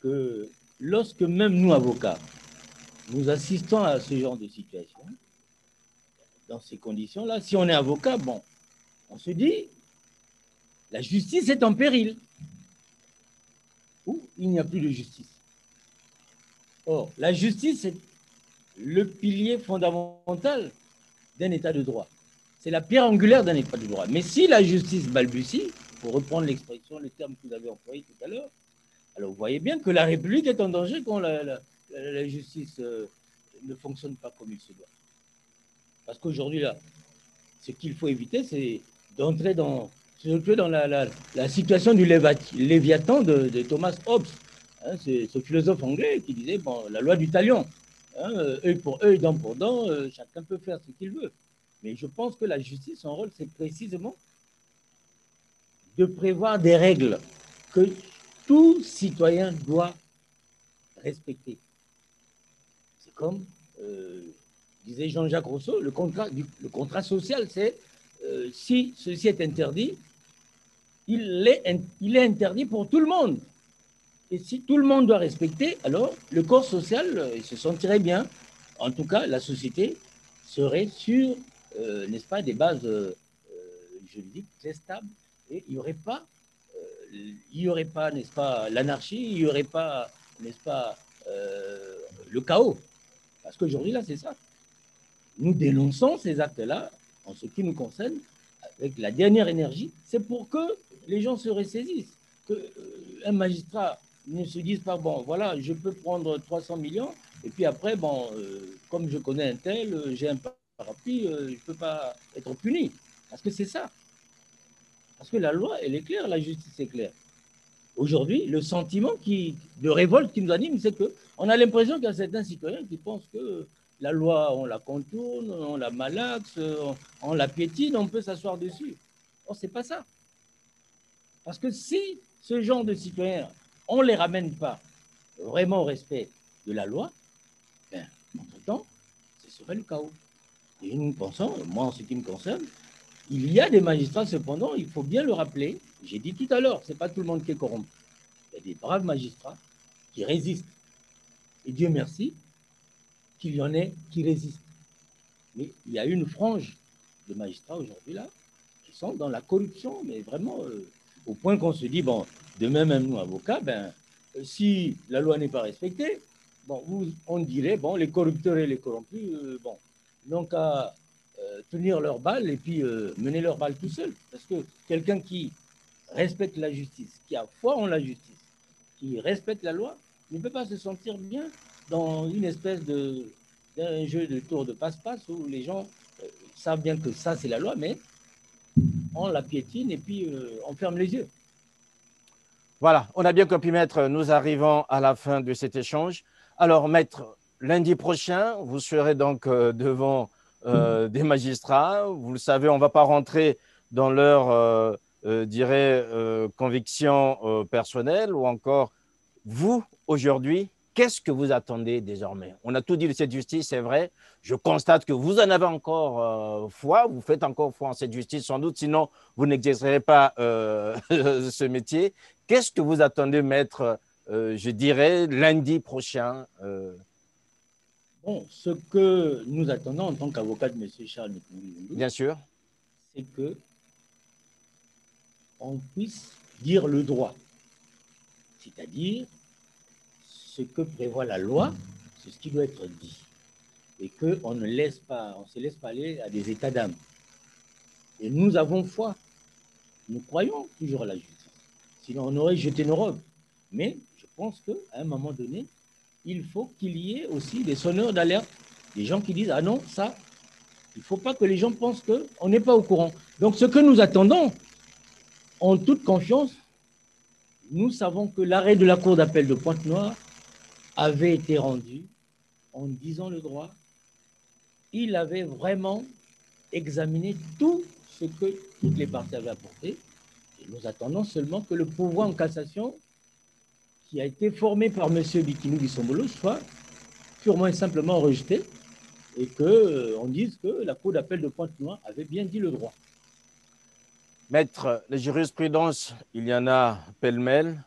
que lorsque même nous, avocats, nous assistons à ce genre de situation, dans ces conditions-là, si on est avocat, bon, on se dit, la justice est en péril, ou il n'y a plus de justice. Or, la justice est le pilier fondamental d'un état de droit. C'est la pierre angulaire d'un état de droit. Mais si la justice balbutie, pour reprendre l'expression, le terme que vous avez employé tout à l'heure, alors vous voyez bien que la République est en danger quand la justice ne fonctionne pas comme il se doit. Parce qu'aujourd'hui, là, ce qu'il faut éviter, c'est d'entrer dans la situation du Léviathan de Thomas Hobbes, hein, c'est ce philosophe anglais qui disait, bon, la loi du talion, hein, œil pour œil, dent pour dent, chacun peut faire ce qu'il veut. Mais je pense que la justice, son rôle, c'est précisément de prévoir des règles que tout citoyen doit respecter. C'est comme disait Jean-Jacques Rousseau, le contrat social, c'est si ceci est interdit, il est interdit pour tout le monde. Et si tout le monde doit respecter, alors le corps social il se sentirait bien. En tout cas, la société serait sur, n'est-ce pas, des bases juridiques très stables. Et il n'y aurait pas, n'est-ce pas, l'anarchie, il n'y aurait pas, n'est-ce pas, le chaos. Parce qu'aujourd'hui, là, c'est ça. Nous dénonçons ces actes-là, en ce qui nous concerne, avec la dernière énergie. C'est pour que les gens se ressaisissent. Qu'un magistrat ne se dise pas, bon, voilà, je peux prendre 300 millions, et puis après, bon, comme je connais un tel, j'ai un parapluie, je ne peux pas être puni. Parce que c'est ça. Parce que la loi, elle est claire, la justice est claire. Aujourd'hui, le sentiment de révolte qui nous anime, c'est qu'on a l'impression qu'il y a certains citoyens qui pensent que la loi, on la contourne, on la malaxe, on la piétine, on peut s'asseoir dessus. Or, ce n'est pas ça. Parce que si ce genre de citoyens, on ne les ramène pas vraiment au respect de la loi, ben, entre-temps, ce serait le chaos. Et nous pensons, moi en ce qui me concerne, il y a des magistrats, cependant, il faut bien le rappeler, j'ai dit tout à l'heure, ce n'est pas tout le monde qui est corrompu. Il y a des braves magistrats qui résistent. Et Dieu merci qu'il y en ait qui résistent. Mais il y a une frange de magistrats aujourd'hui là qui sont dans la corruption, mais vraiment au point qu'on se dit, bon, demain même nous, avocats, ben, si la loi n'est pas respectée, bon, on dirait, bon, les corrupteurs et les corrompus, bon, n'ont qu'à tenir leur balle et puis mener leur balle tout seul. Parce que quelqu'un qui respecte la justice, qui a foi en la justice, qui respecte la loi, ne peut pas se sentir bien dans une espèce d'un jeu de tour de passe-passe où les gens savent bien que ça, c'est la loi, mais on la piétine et puis on ferme les yeux. Voilà, on a bien compris, maître. Nous arrivons à la fin de cet échange. Alors, maître, lundi prochain, vous serez donc devant des magistrats. Vous le savez, on ne va pas rentrer dans leur, conviction personnelle ou encore, vous, aujourd'hui, qu'est-ce que vous attendez désormais? On a tout dit de cette justice, c'est vrai. Je constate que vous en avez encore foi, vous faites encore foi en cette justice, sans doute, sinon vous n'exercerez pas ce métier. Qu'est-ce que vous attendez, maître, je dirais, lundi prochain Bon, ce que nous attendons en tant qu'avocat de M. Charles Mikungulu, Bien sûr. c'est que on puisse dire le droit, c'est-à-dire ce que prévoit la loi, c'est ce qui doit être dit, et qu'on ne laisse pas, on se laisse pas aller à des états d'âme. Et nous avons foi, nous croyons toujours à la justice. Sinon, on aurait jeté nos robes. Mais je pense qu'à un moment donné, il faut qu'il y ait aussi des sonneurs d'alerte, des gens qui disent « Ah non, ça, il ne faut pas que les gens pensent qu'on n'est pas au courant. » Donc, ce que nous attendons, en toute confiance, nous savons que l'arrêt de la Cour d'appel de Pointe-Noire avait été rendu en disant le droit. Il avait vraiment examiné tout ce que toutes les parties avaient apporté. Et nous attendons seulement que le pouvoir en cassation, qui a été formé par M. Bikinou Bissombolo, soit purement et simplement rejeté et qu'on dise que la Cour d'appel de Pointe-Noire avait bien dit le droit. Maître, les jurisprudences, il y en a pêle-mêle.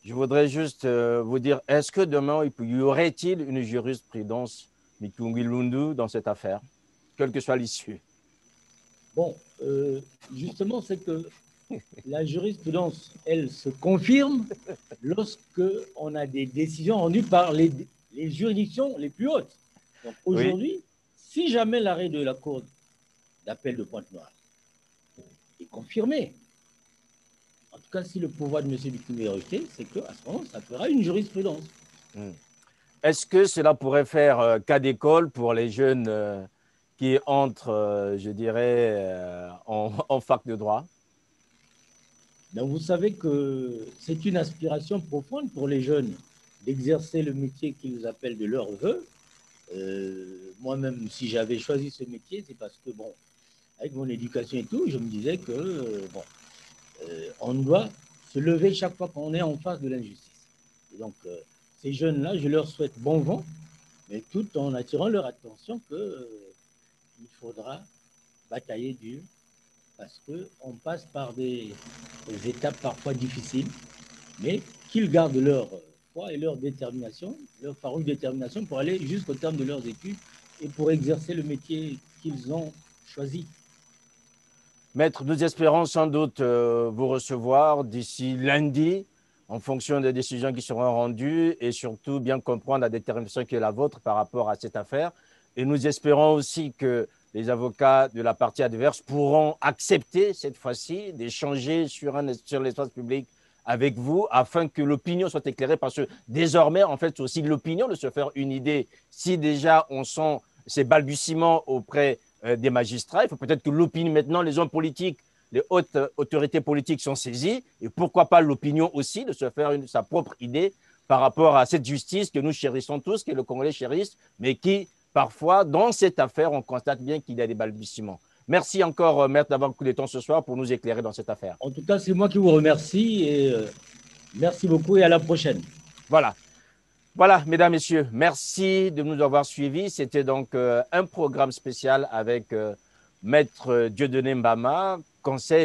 Je voudrais juste vous dire, est-ce que demain, y aurait-il une jurisprudence Mikungilundu dans cette affaire, quelle que soit l'issue? Bon, justement, c'est que la jurisprudence, elle se confirme lorsqu'on a des décisions rendues par les juridictions les plus hautes. Donc aujourd'hui, oui, si jamais l'arrêt de la Cour d'appel de Pointe-Noire est confirmé, en tout cas si le pouvoir de M. Bikinou est rejeté, c'est qu'à ce moment, ça fera une jurisprudence. Est-ce que cela pourrait faire cas d'école pour les jeunes qui entrent, je dirais, en fac de droit? Donc vous savez que c'est une aspiration profonde pour les jeunes d'exercer le métier qu'ils appellent de leur vœu. Moi-même, si j'avais choisi ce métier, c'est parce que, bon, avec mon éducation et tout, je me disais que, on doit se lever chaque fois qu'on est en face de l'injustice. Et donc, ces jeunes-là, je leur souhaite bon vent, mais tout en attirant leur attention qu'il faudra batailler dur, parce qu'on passe par des étapes parfois difficiles, mais qu'ils gardent leur foi et leur détermination, leur farouche détermination pour aller jusqu'au terme de leurs études et pour exercer le métier qu'ils ont choisi. Maître, nous espérons sans doute vous recevoir d'ici lundi en fonction des décisions qui seront rendues et surtout bien comprendre la détermination qui est la vôtre par rapport à cette affaire. Et nous espérons aussi que les avocats de la partie adverse pourront accepter cette fois-ci d'échanger sur l'espace public avec vous afin que l'opinion soit éclairée parce que désormais, en fait, c'est aussi l'opinion de se faire une idée. Si déjà on sent ces balbutiements auprès des magistrats, il faut peut-être que l'opinion, maintenant les hommes politiques, les hautes autorités politiques sont saisies et pourquoi pas l'opinion aussi de se faire sa propre idée par rapport à cette justice que nous chérissons tous, que le Congolais chérisse, mais qui parfois, dans cette affaire, on constate bien qu'il y a des balbutiements. Merci encore, maître, d'avoir pris le temps ce soir pour nous éclairer dans cette affaire. En tout cas, c'est moi qui vous remercie et merci beaucoup et à la prochaine. Voilà. Voilà, mesdames, messieurs, merci de nous avoir suivis. C'était donc un programme spécial avec maître Dieudonné Mbama,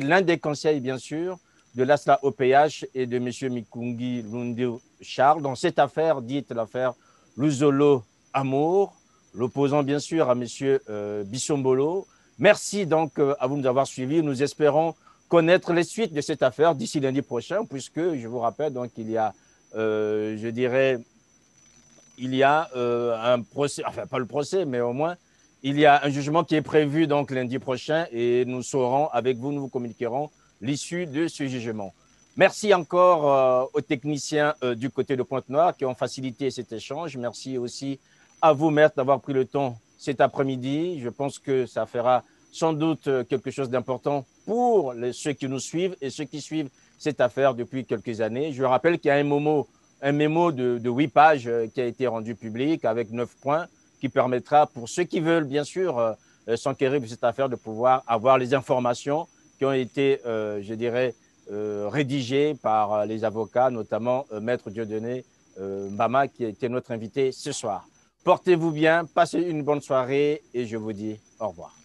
l'un des conseils, bien sûr, de l'ASLA OPH et de M. Mikungilundu Charles dans cette affaire dite l'affaire Luzolo Amour, l'opposant bien sûr à M. Bissombolo. Merci donc à vous de nous avoir suivis. Nous espérons connaître les suites de cette affaire d'ici lundi prochain, puisque, je vous rappelle, donc, il y a, je dirais, il y a un procès, enfin pas le procès, mais au moins, il y a un jugement qui est prévu donc lundi prochain et nous saurons, avec vous, nous vous communiquerons l'issue de ce jugement. Merci encore aux techniciens du côté de Pointe-Noire qui ont facilité cet échange. Merci aussi À vous, maître, d'avoir pris le temps cet après-midi. Je pense que ça fera sans doute quelque chose d'important pour ceux qui nous suivent et ceux qui suivent cette affaire depuis quelques années. Je rappelle qu'il y a un mémo de 8 pages qui a été rendu public avec 9 points qui permettra pour ceux qui veulent, bien sûr, s'enquérir de cette affaire, de pouvoir avoir les informations qui ont été, je dirais, rédigées par les avocats, notamment Maître Dieudonné Mbama, qui était notre invité ce soir. Portez-vous bien, passez une bonne soirée et je vous dis au revoir.